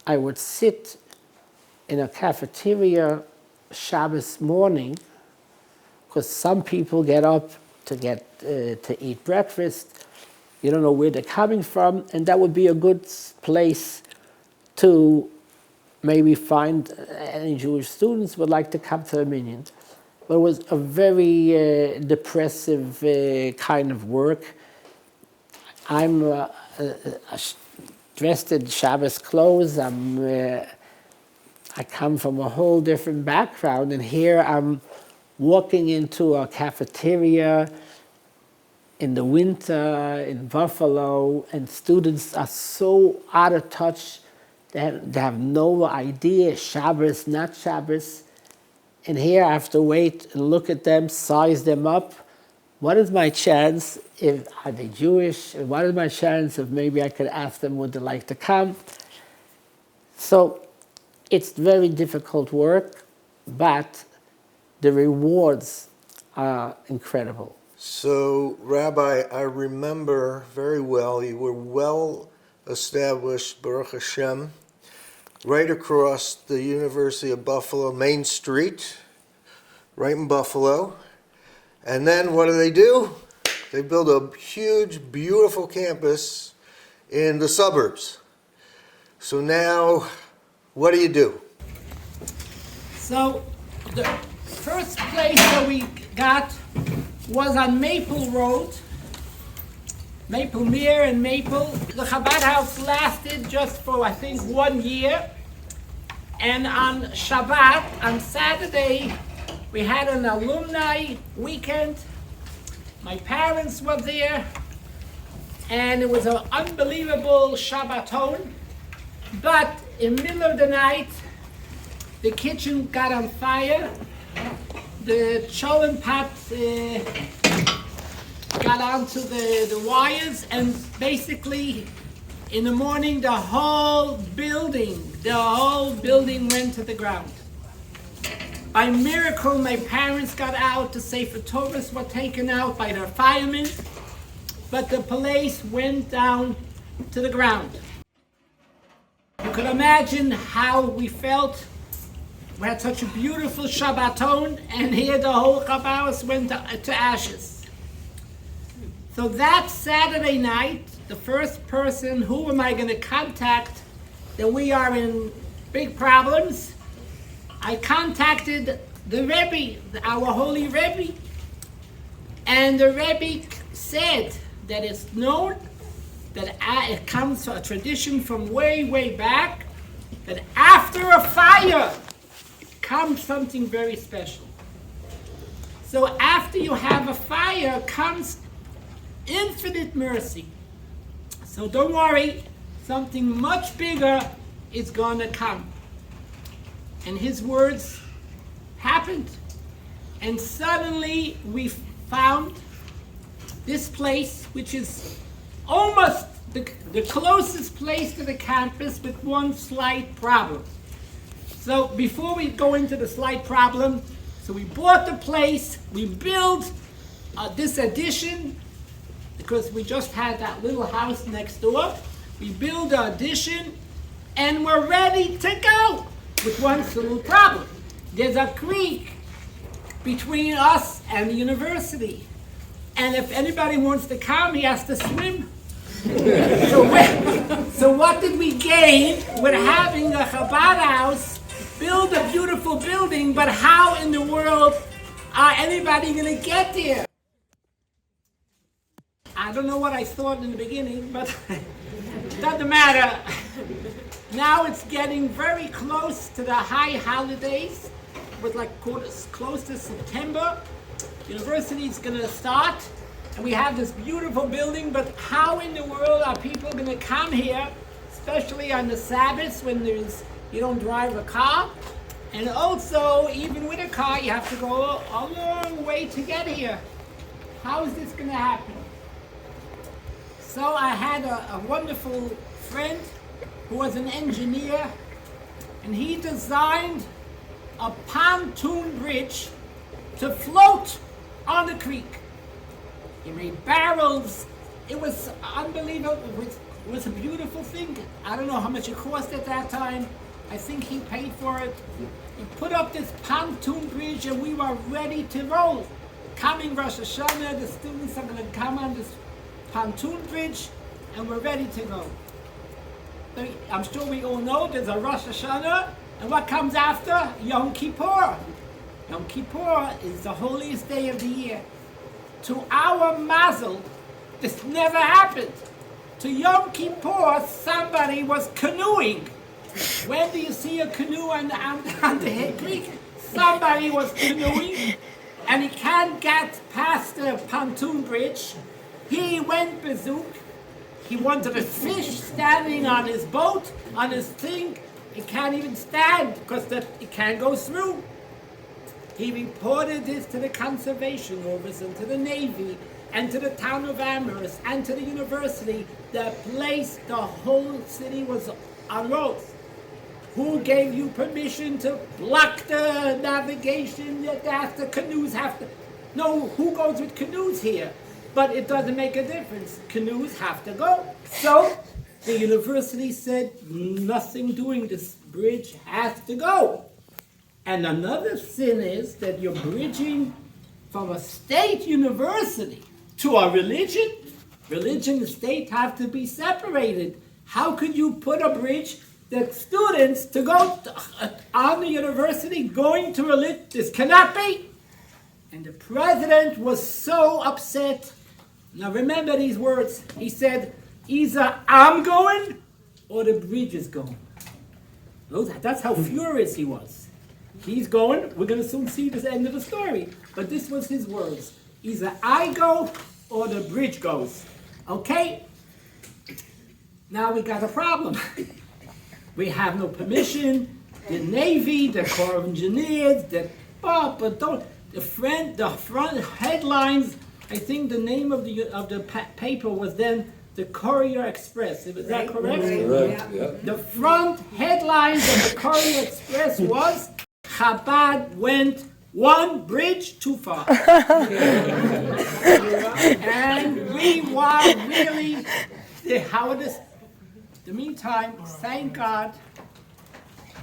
I would sit in a cafeteria Shabbos morning, because some people get up to eat breakfast. You don't know where they're coming from, and that would be a good place to maybe find any Jewish students would like to come to the Minyan. But it was a very depressive kind of work. I'm dressed in Shabbos clothes. I come from a whole different background, and here I'm walking into a cafeteria in the winter in Buffalo, and students are so out of touch. They have no idea, Shabbos, not Shabbos. And here I have to wait and look at them, size them up. What is my chance if, are they Jewish? And what is my chance if maybe I could ask them would they like to come? So it's very difficult work, but the rewards are incredible. So, Rabbi, I remember very well, you were well established, Baruch Hashem, right across the University of Buffalo, Main Street, right in Buffalo. And then what do? They build a huge, beautiful campus in the suburbs. So now, what do? So the first place that we got was on Maple Road, Maple Mere and Maple. The Chabad house lasted just for, I think, 1 year. And on Shabbat, on Saturday, we had an alumni weekend. My parents were there, and it was an unbelievable Shabbaton. But in the middle of the night, the kitchen got on fire. The cholent pot got onto the wires, and basically in the morning the whole building went to the ground. By miracle, my parents got out. The Sefer Torahs were taken out by the firemen, but the place went down to the ground. You could imagine how we felt. We had such a beautiful Shabbaton, and here the whole Chabad went to ashes. So that Saturday night, the first person, who am I going to contact that we are in big problems? I contacted the Rebbe, our holy Rebbe, and the Rebbe said that it's known that it comes from a tradition from way, way back, that after a fire comes something very special. So after you have a fire comes infinite mercy. So don't worry, something much bigger is going to come. And his words happened. And suddenly we found this place, which is almost the closest place to the campus, with one slight problem. So before we go into the slight problem, so we bought the place, we built this addition, because we just had that little house next door. We built the addition, and we're ready to go with one little problem. There's a creek between us and the university, and if anybody wants to come, he has to swim. So what did we gain with having a Chabad house, build a beautiful building, but how in the world are anybody going to get there? I don't know what I thought in the beginning, but it doesn't matter. Now it's getting very close to the high holidays, with like close to September. University is going to start, and we have this beautiful building, but how in the world are people going to come here, especially on the Sabbath when you don't drive a car? And also, even with a car, you have to go a long way to get here. How is this going to happen? So I had a wonderful friend who was an engineer, and he designed a pontoon bridge to float on the creek. He made barrels. It was unbelievable. It was a beautiful thing. I don't know how much it cost at that time. I think he paid for it. He put up this pontoon bridge, and we were ready to roll. Coming Rosh Hashanah, the students are going to come on this pontoon bridge, and we're ready to go. I'm sure we all know there's a Rosh Hashanah, and what comes after? Yom Kippur. Yom Kippur is the holiest day of the year. To our mazel, this never happened. To Yom Kippur, somebody was canoeing When do you see a canoe on the creek? Somebody was canoeing, and he can't get past the pontoon bridge. He went berserk. He wanted a fish standing on his boat, on his thing. He can't even stand because it can't go through. He reported this to the conservation office and to the Navy and to the town of Amherst and to the university. The whole city was on roads. Who gave you permission to block the navigation? The canoes have to... No, who goes with canoes here? But it doesn't make a difference. Canoes have to go. So the university said, nothing doing, this bridge has to go. And another sin is that you're bridging from a state university to a religion. Religion and state have to be separated. How could you put a bridge that students to go on the university going to religion? This cannot be. And the president was so upset. Now remember these words. He said, either I'm going or the bridge is going. That's how furious he was. He's going. We're going to soon see the end of the story. But this was his words. Either I go or the bridge goes. Okay? Now we got a problem. We have no permission. The Navy, the Corps of Engineers, the front headlines. I think the name of the paper was then the Courier Express. Is that correct? Yeah. The front headlines of the Courier Express was Chabad went one bridge too far. And we were really the meantime, thank God,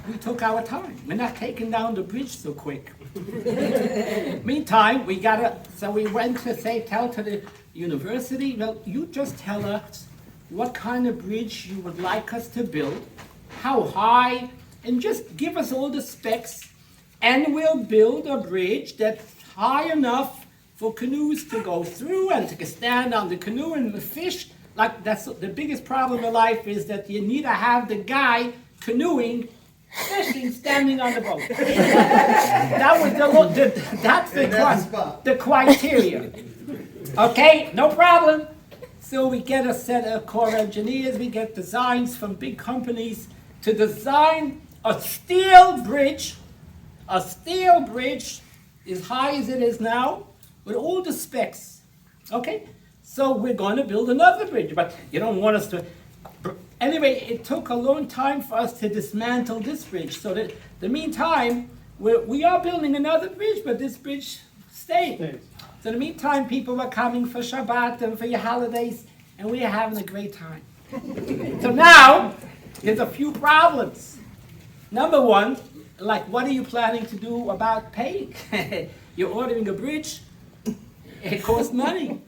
we took our time. We're not taking down the bridge so quick. Meantime, so we went to tell to the university, well, you just tell us what kind of bridge you would like us to build, how high, and just give us all the specs, and we'll build a bridge that's high enough for canoes to go through and to stand on the canoe and the fish. Like, that's the biggest problem in life, is that you need to have the guy canoeing, fishing, standing on the boat. That's the criteria. Okay, no problem. So we get a set of core engineers, we get designs from big companies to design a steel bridge as high as it is now, with all the specs. Okay? So we're going to build another bridge, but you don't want us to... Anyway, it took a long time for us to dismantle this bridge. So that the meantime, we are building another bridge, but this bridge stayed. So in the meantime, people were coming for Shabbat and for your holidays, and we are having a great time. So now, there's a few problems. Number one, like, what are you planning to do about paying? You're ordering a bridge, it costs money.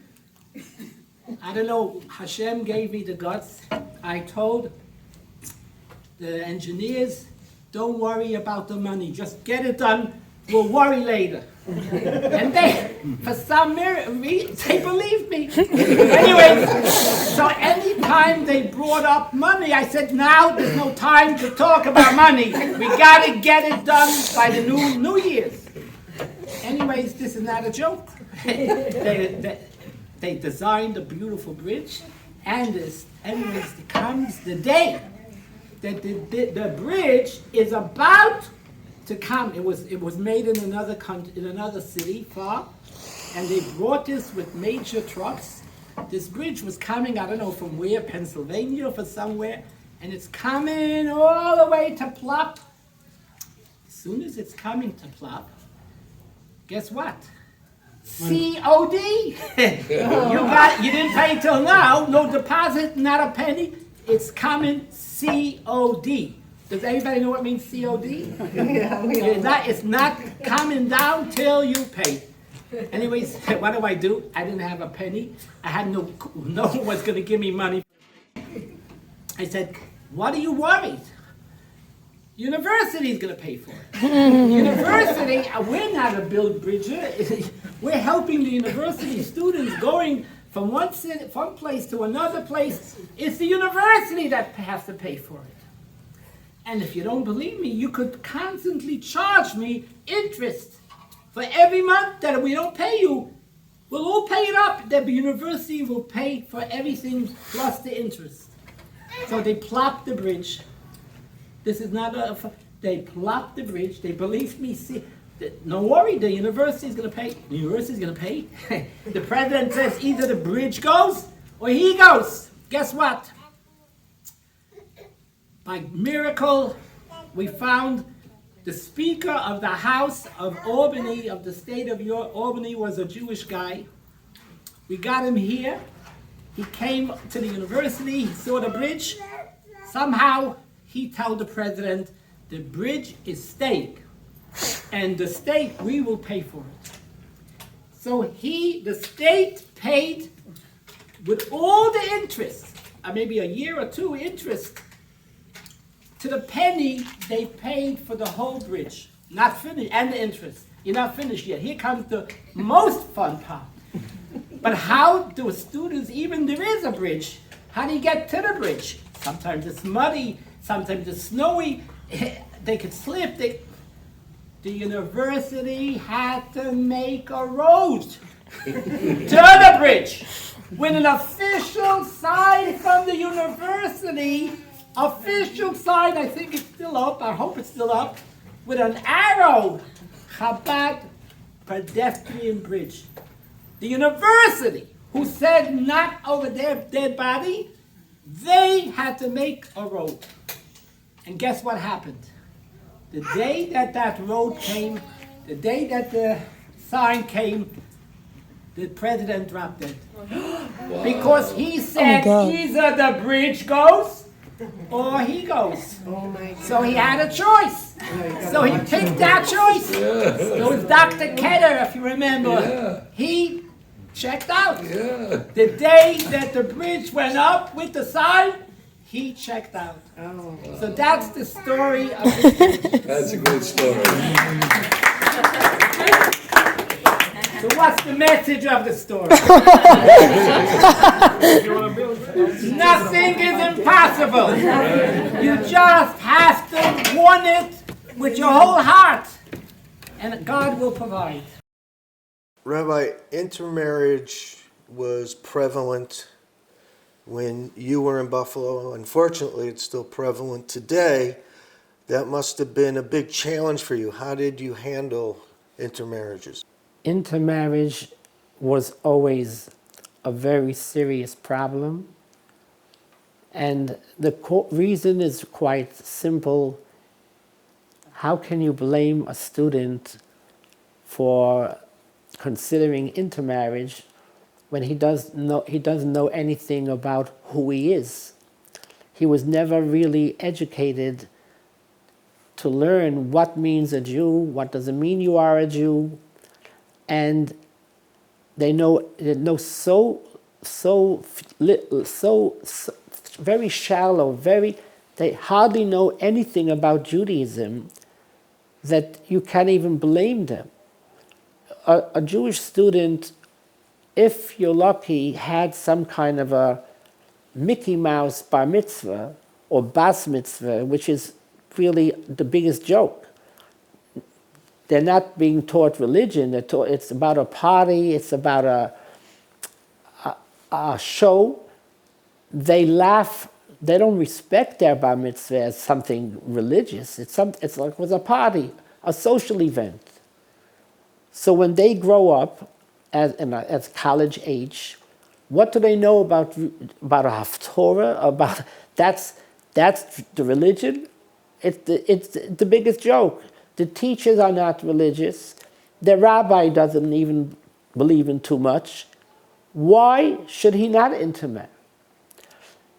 I don't know, Hashem gave me the guts. I told the engineers, don't worry about the money, just get it done, we'll worry later. And they, for some reason, they believed me. Anyway, so anytime they brought up money, I said, now there's no time to talk about money. We got to get it done by the New Year's. Anyways, this is not a joke. They designed a beautiful bridge, and anyways, comes the day that the bridge is about to come. It was made in another country, in another city far, and they brought this with major trucks. This bridge was coming, I don't know from where, Pennsylvania or from somewhere, and it's coming all the way to Plop. As soon as it's coming to Plop, guess what? COD. You didn't pay till now, no deposit, not a penny. It's coming COD. Does anybody know what means COD? It's not coming down till you pay. Anyways, what do? I didn't have a penny. I had no one was going to give me money. I said, what are you worried? University is going to pay for it. University, we're not a build bridger. We're helping the university students going from one place to another place. It's the university that has to pay for it. And if you don't believe me, you could constantly charge me interest for every month that we don't pay you. We'll all pay it up. The university will pay for everything plus the interest. So they plopped the bridge. This is not they plopped the bridge. They believed me. See, don't worry, the university is going to pay. The university is going to pay. The president says either the bridge goes or he goes. Guess what? By miracle, we found the Speaker of the House of Albany, of the state of Albany, was a Jewish guy. We got him here. He came to the university, he saw the bridge. Somehow, he told the president, the bridge is state, and the state, we will pay for it. So the state paid with all the interest, maybe a year or two interest, to the penny they paid for the whole bridge. Not finished, and the interest. You're not finished yet. Here comes the most fun part. But how do students, even there is a bridge, how do you get to the bridge? Sometimes it's muddy, sometimes it's snowy, they could slip. The university had to make a road to the bridge with an official sign from the university. Official sign, I think it's still up, I hope it's still up, with an arrow, Chabad pedestrian bridge. The university, who said not over their dead body, they had to make a road. And guess what happened? The day that road came, the day that the sign came, the president dropped it. Wow. Because he said either the bridge goes or he goes. So he had a choice. So he picked that choice. It was Dr. Ketter, if you remember. He checked out. The day that the bridge went up with the sign, he checked out. So that's the story of the bridge. That's a good story. So what's the message of the story? Nothing is impossible. You just have to want it with your whole heart, and God will provide. Rabbi, intermarriage was prevalent when you were in Buffalo. Unfortunately, it's still prevalent today. That must have been a big challenge for you. How did you handle intermarriages? Intermarriage was always a very serious problem, and the reason is quite simple. How can you blame a student for considering intermarriage when he doesn't know anything about who he is? He was never really educated to learn what means a Jew, what does it mean you are a Jew, and they know so very shallow, they hardly know anything about Judaism that you can't even blame them. A Jewish student, if you're lucky, had some kind of a Mickey Mouse bar mitzvah or bas mitzvah, which is really the biggest joke. They're not being taught religion. It's about a party. It's about a show. They laugh. They don't respect their bar mitzvah as something religious. It's like it was a party, a social event. So when they grow up as college age, what do they know about a haftorah? About that's the religion. It's the biggest joke. The teachers are not religious. The rabbi doesn't even believe in too much. Why should he not intermarry?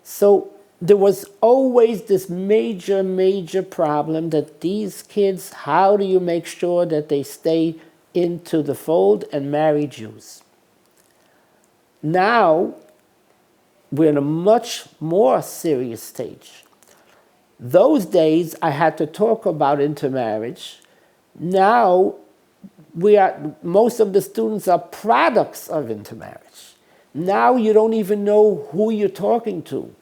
So there was always this major problem that these kids, how do you make sure that they stay into the fold and marry Jews? Now, we're in a much more serious stage. Those days, I had to talk about intermarriage. Now, most of the students are products of intermarriage. Now you don't even know who you're talking to.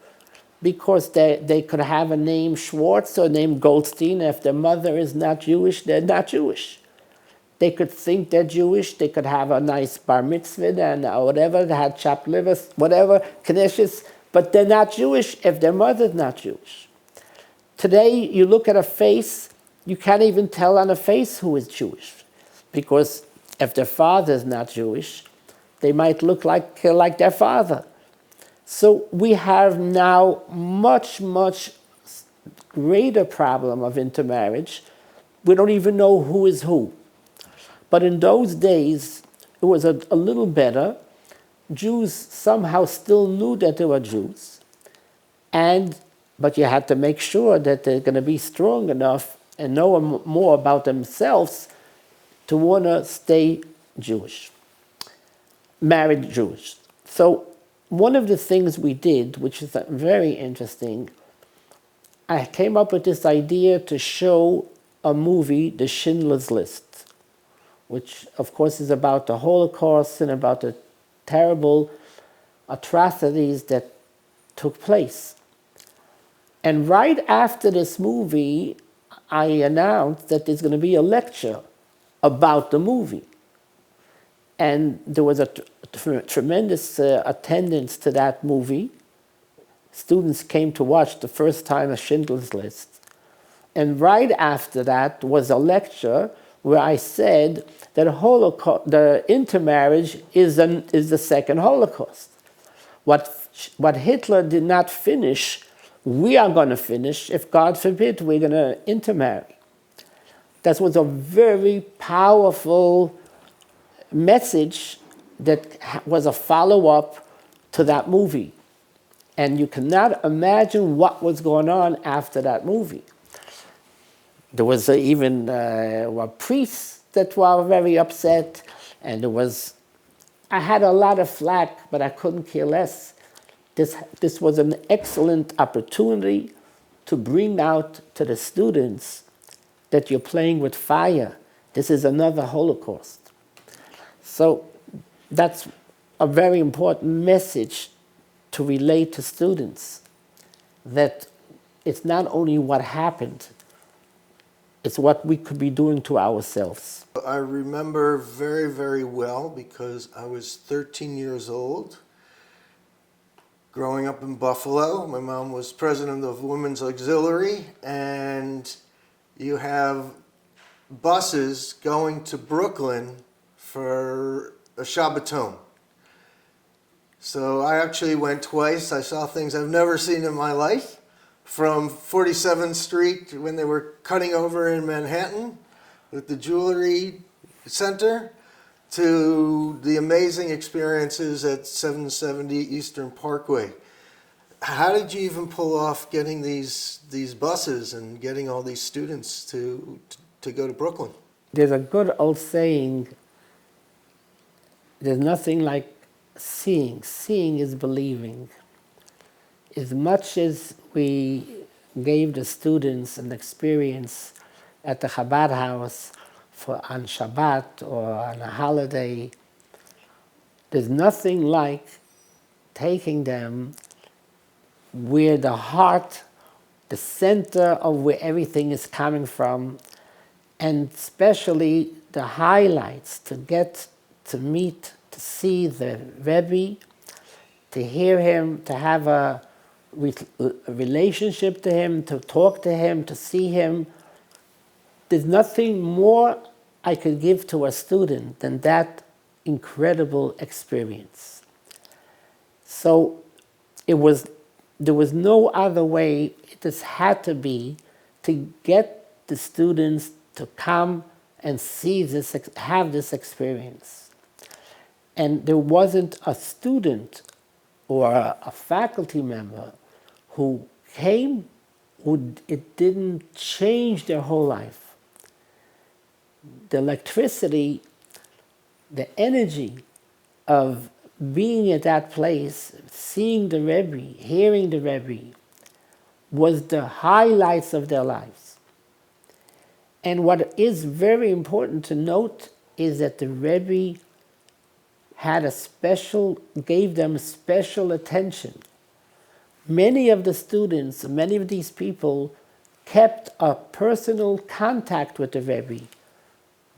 because they could have a name Schwartz or a name Goldstein. If their mother is not Jewish, they're not Jewish. They could think they're Jewish, they could have a nice bar mitzvah and whatever, they had chopped liver, whatever, knishes, but they're not Jewish if their mother's not Jewish. Today, you look at a face, you can't even tell on a face who is Jewish. Because if their father is not Jewish, they might look like their father. So we have now much, much greater problem of intermarriage. We don't even know who is who. But in those days, it was a little better. Jews somehow still knew that they were Jews. But you had to make sure that they're going to be strong enough and know more about themselves to want to stay Jewish, married Jewish. So one of the things we did, which is very interesting, I came up with this idea to show a movie, The Schindler's List, which of course is about the Holocaust and about the terrible atrocities that took place. And right after this movie, I announced that there's going to be a lecture about the movie. And there was a tremendous attendance to that movie. Students came to watch the first time a Schindler's List. And right after that was a lecture where I said that the intermarriage is the second Holocaust. What Hitler did not finish, we are going to finish. If God forbid, we're going to intermarry. That was a very powerful message that was a follow-up to that movie. And you cannot imagine what was going on after that movie. There was even priests that were very upset, and I had a lot of flack, but I couldn't care less. This was an excellent opportunity to bring out to the students that you're playing with fire. This is another Holocaust. So that's a very important message to relate to students, that it's not only what happened, it's what we could be doing to ourselves. I remember very, very well because I was 13 years old. Growing up in Buffalo, my mom was president of Women's Auxiliary, and you have buses going to Brooklyn for a Shabbaton. So I actually went twice. I saw things I've never seen in my life. From 47th Street when they were cutting over in Manhattan with the jewelry center, to the amazing experiences at 770 Eastern Parkway. How did you even pull off getting these buses and getting all these students to go to Brooklyn? There's a good old saying, there's nothing like seeing. Seeing is believing. As much as we gave the students an experience at the Chabad house on Shabbat or on a holiday, there's nothing like taking them where the heart, the center of where everything is coming from, and especially the highlights, to get to meet, to see the Rebbe, to hear him, to have a relationship to him, to talk to him, to see him. There's nothing more I could give to a student than that incredible experience. So there was no other way. It just had to be to get the students to come and see this, have this experience. And there wasn't a student or a faculty member who came, it didn't change their whole life. The electricity, the energy of being at that place, seeing the Rebbe, hearing the Rebbe, was the highlights of their lives. And what is very important to note is that the Rebbe gave them special attention. many of the students, many of these people kept a personal contact with the Rebbe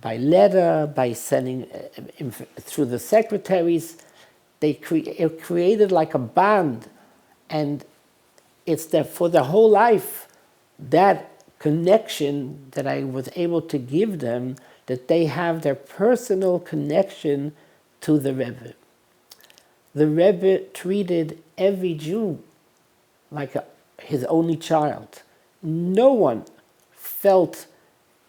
by letter, by sending through the secretaries. It created like a bond, and it's that for the whole life, that connection that I was able to give them, that they have their personal connection to the Rebbe. The Rebbe treated every Jew like his only child. No one felt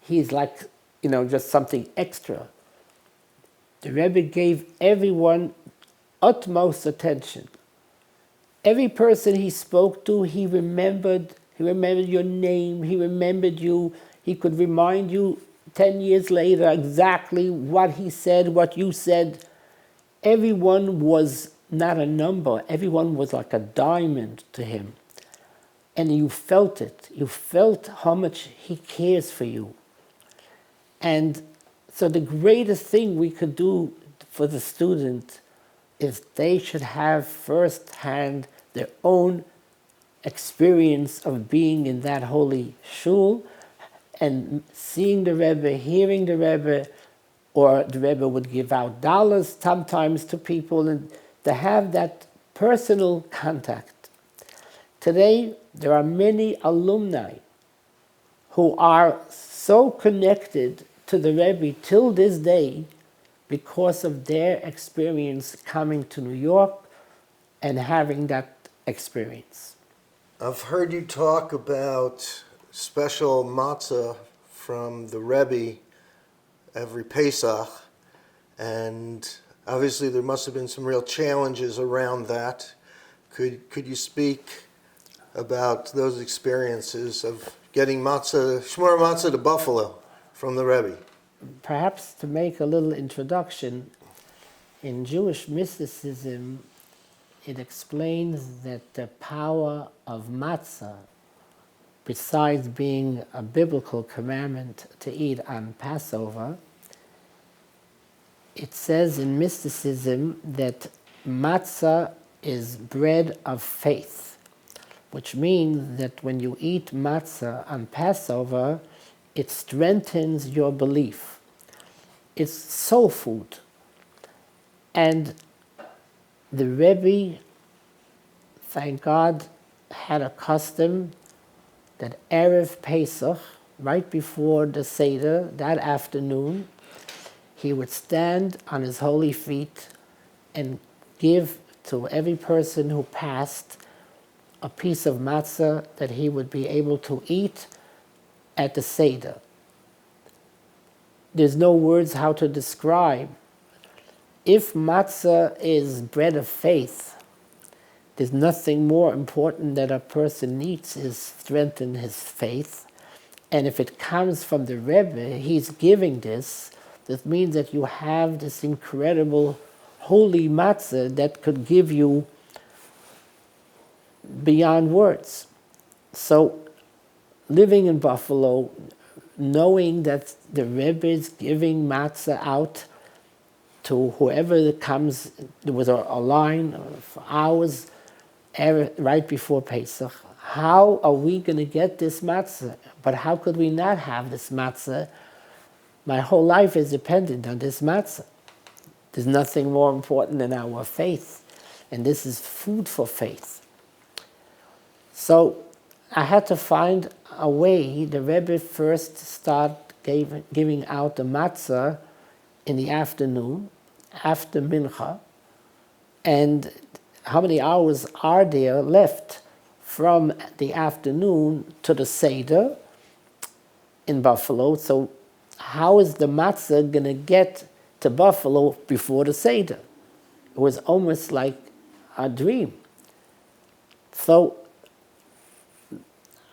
he's like, just something extra. The Rebbe gave everyone utmost attention. Every person he spoke to, he remembered your name, he remembered you, he could remind you 10 years later exactly what he said, what you said. Everyone was not a number, everyone was like a diamond to him. And you felt it. You felt how much he cares for you. And so the greatest thing we could do for the student is they should have firsthand their own experience of being in that holy shul and seeing the Rebbe, hearing the Rebbe, or the Rebbe would give out dollars sometimes to people, and to have that personal contact. Today, there are many alumni who are so connected to the Rebbe till this day because of their experience coming to New York and having that experience. I've heard you talk about special matzah from the Rebbe every Pesach, and obviously there must have been some real challenges around that. Could you speak about those experiences of getting matzah, shmur matzah to Buffalo from the Rebbe? Perhaps to make a little introduction, in Jewish mysticism, it explains that the power of matzah, besides being a biblical commandment to eat on Passover, it says in mysticism that matzah is bread of faith, which means that when you eat matzah on Passover, it strengthens your belief. It's soul food. And the Rebbe, thank God, had a custom that Erev Pesach, right before the Seder, that afternoon, he would stand on his holy feet and give to every person who passed a piece of matzah that he would be able to eat at the Seder. There's no words how to describe. If matzah is bread of faith, there's nothing more important that a person needs is strengthen his faith. And if it comes from the Rebbe, he's giving this. This means that you have this incredible holy matzah that could give you beyond words. So living in Buffalo, knowing that the Rebbe is giving matzah out to whoever comes, there was a line for hours right before Pesach. How are we going to get this matzah? But how could we not have this matzah? My whole life is dependent on this matzah. There's nothing more important than our faith. And this is food for faith. So I had to find a way. The Rebbe first started giving out the matzah in the afternoon, after mincha. And how many hours are there left from the afternoon to the Seder in Buffalo? So how is the matzah going to get to Buffalo before the Seder? It was almost like a dream. So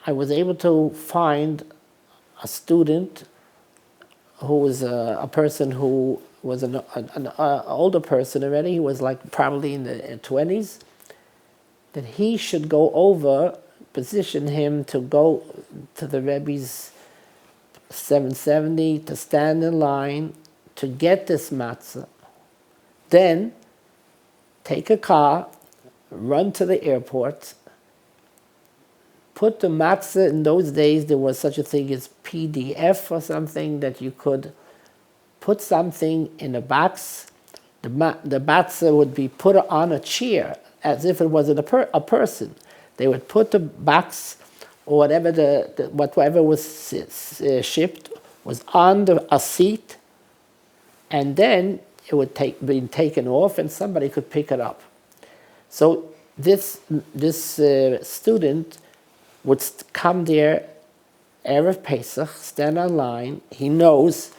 I was able to find a student who was a person who was an older person already. He was like probably in the 20s. That he should go over, position him to go to the Rebbe's 770, to stand in line, to get this matzah. Then take a car, run to the airport, put the matzah. In those days, there was such a thing as PDF or something that you could put something in a box. The matzah would be put on a chair as if it was a person. They would put the box or whatever was shipped was on a seat, and then it would be taken off and somebody could pick it up. So this student would come there Erev Pesach, stand online. He knows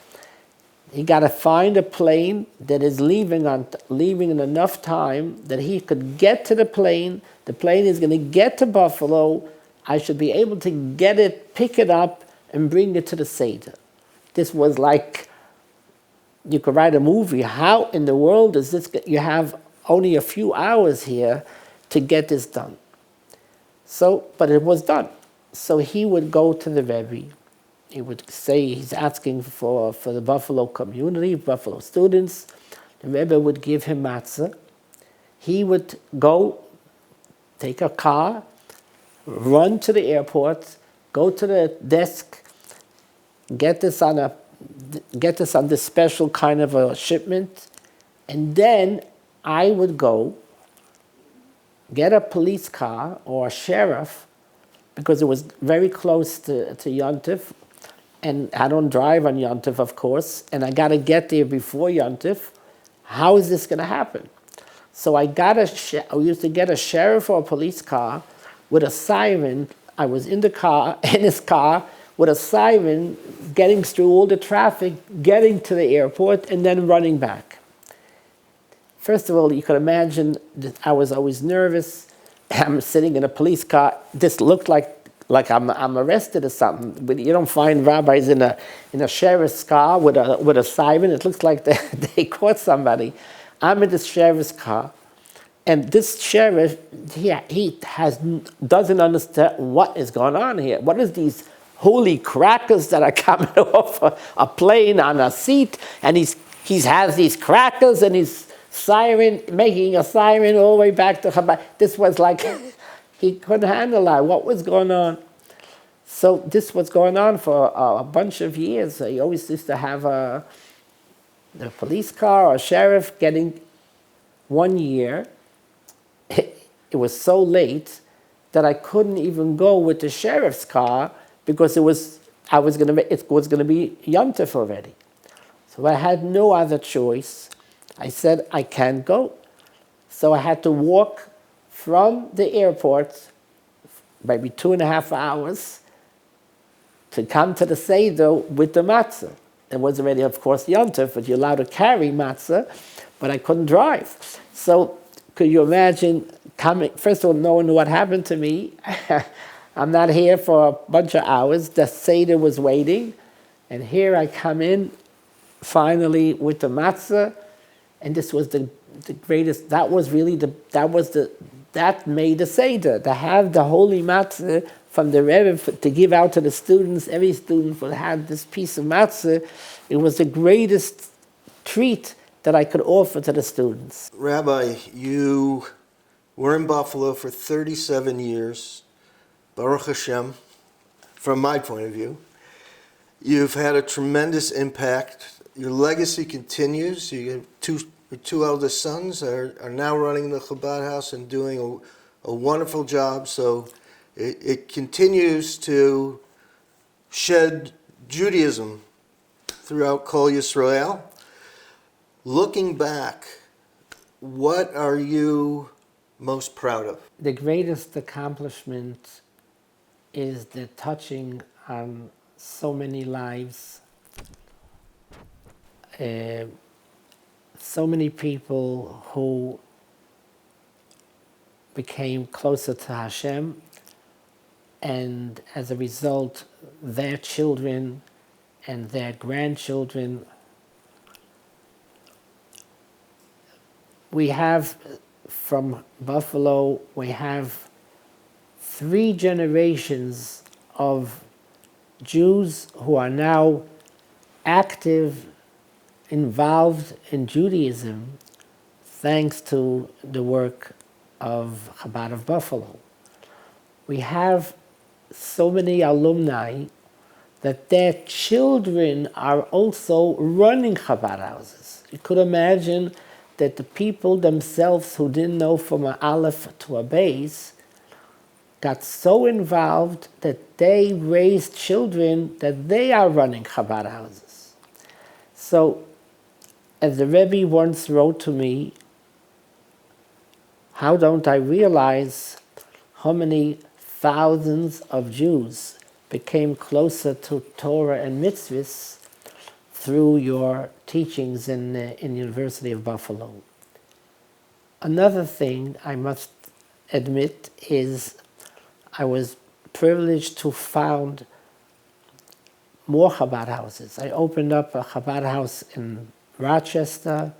he got to find a plane that is leaving in enough time that he could get to the plane. The plane is going to get to Buffalo. I should be able to get it, pick it up, and bring it to the Seder. This was like, you could write a movie. How in the world is this? You have only a few hours here to get this done. So, but it was done. So he would go to the Rebbe. He would say he's asking for the Buffalo community, Buffalo students. The Rebbe would give him matzah. He would go, take a car, run to the airport, go to the desk, get this on this special kind of a shipment, and then I would go get a police car or a sheriff, because it was very close to Yontif, and I don't drive on Yontif, of course, and I got to get there before Yontif. How is this going to happen? So I used to get a sheriff or a police car with a siren. I was in his car with a siren, getting through all the traffic, getting to the airport, and then running back. First of all, you could imagine that I was always nervous. I'm sitting in a police car. This looked like I'm arrested or something. But you don't find rabbis in a sheriff's car with a siren. It looks like they caught somebody. I'm in this sheriff's car, and this sheriff, he doesn't understand what is going on here. What is these holy crackers that are coming off a plane on a seat? And he has these crackers and he's making a siren all the way back to Chabad. This was like, he couldn't handle that. What was going on? So this was going on for a bunch of years. He always used to have a police car or a sheriff. Getting 1 year, it was so late that I couldn't even go with the sheriff's car because it was going to be Yom Tov already. So I had no other choice. I said, I can't go. So I had to walk from the airport, maybe 2.5 hours, to come to the Seder with the matzah. It was already, of course, Yom Tov, but you're allowed to carry matzah, but I couldn't drive. So could you imagine coming, first of all, knowing what happened to me? I'm not here for a bunch of hours. The Seder was waiting, and here I come in, finally, with the matzah. And this was the greatest, that made the Seder, to have the holy matzah from the Rebbe to give out to the students. Every student would have this piece of matzah. It was the greatest treat that I could offer to the students. Rabbi, you were in Buffalo for 37 years, Baruch Hashem, from my point of view. You've had a tremendous impact. Your legacy continues. Your two eldest sons are now running the Chabad house and doing a wonderful job. So it continues to shed Judaism throughout Kol Yisrael. Looking back, what are you most proud of? The greatest accomplishment is the touching on so many lives. So many people who became closer to Hashem, and as a result, their children and their grandchildren. We have, from Buffalo, we have 3 generations of Jews who are now active, involved in Judaism, thanks to the work of Chabad of Buffalo. We have so many alumni that their children are also running Chabad houses. You could imagine that the people themselves who didn't know from an Aleph to a Beis got so involved that they raised children that they are running Chabad houses. So, as the Rebbe once wrote to me, how don't I realize how many thousands of Jews became closer to Torah and mitzvahs through your teachings in University of Buffalo. Another thing I must admit is I was privileged to found more Chabad houses. I opened up a Chabad house in Rochester,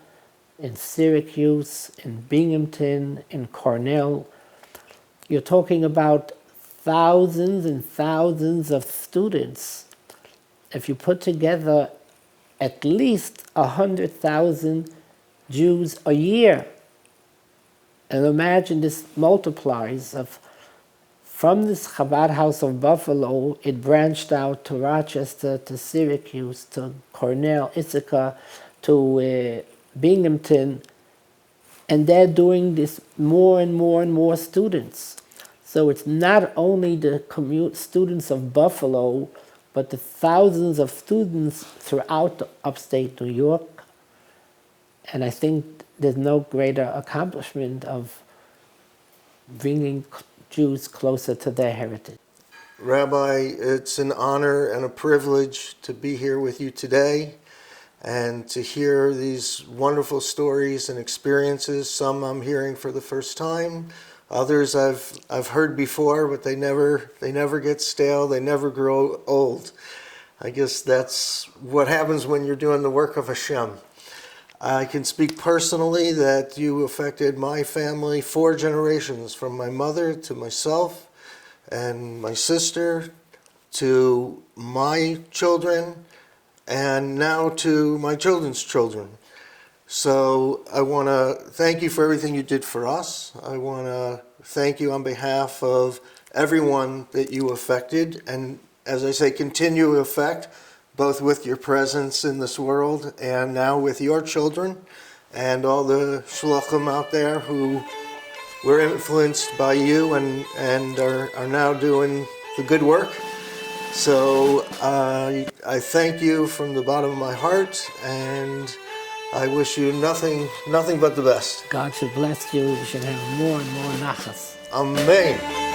in Syracuse, in Binghamton, in Cornell. You're talking about thousands and thousands of students. If you put together at least 100,000 Jews a year, and imagine this multiplies from this Chabad house of Buffalo, it branched out to Rochester, to Syracuse, to Cornell, Ithaca, to Binghamton, and they're doing this more and more and more students. So it's not only the students of Buffalo, but the thousands of students throughout the upstate New York. And I think there's no greater accomplishment of bringing Jews closer to their heritage. Rabbi, it's an honor and a privilege to be here with you today and to hear these wonderful stories and experiences. Some I'm hearing for the first time. Others I've heard before, but they never get stale. They never grow old. I guess that's what happens when you're doing the work of Hashem. I can speak personally that you affected my family 4 generations, from my mother to myself and my sister to my children and now to my children's children. So I want to thank you for everything you did for us. I want to thank you on behalf of everyone that you affected, and as I say, continue to affect, both with your presence in this world and now with your children and all the shluchim out there who were influenced by you and are now doing the good work. So I thank you from the bottom of my heart, and I wish you nothing but the best. God should bless you. You should have more and more nachas. Amen.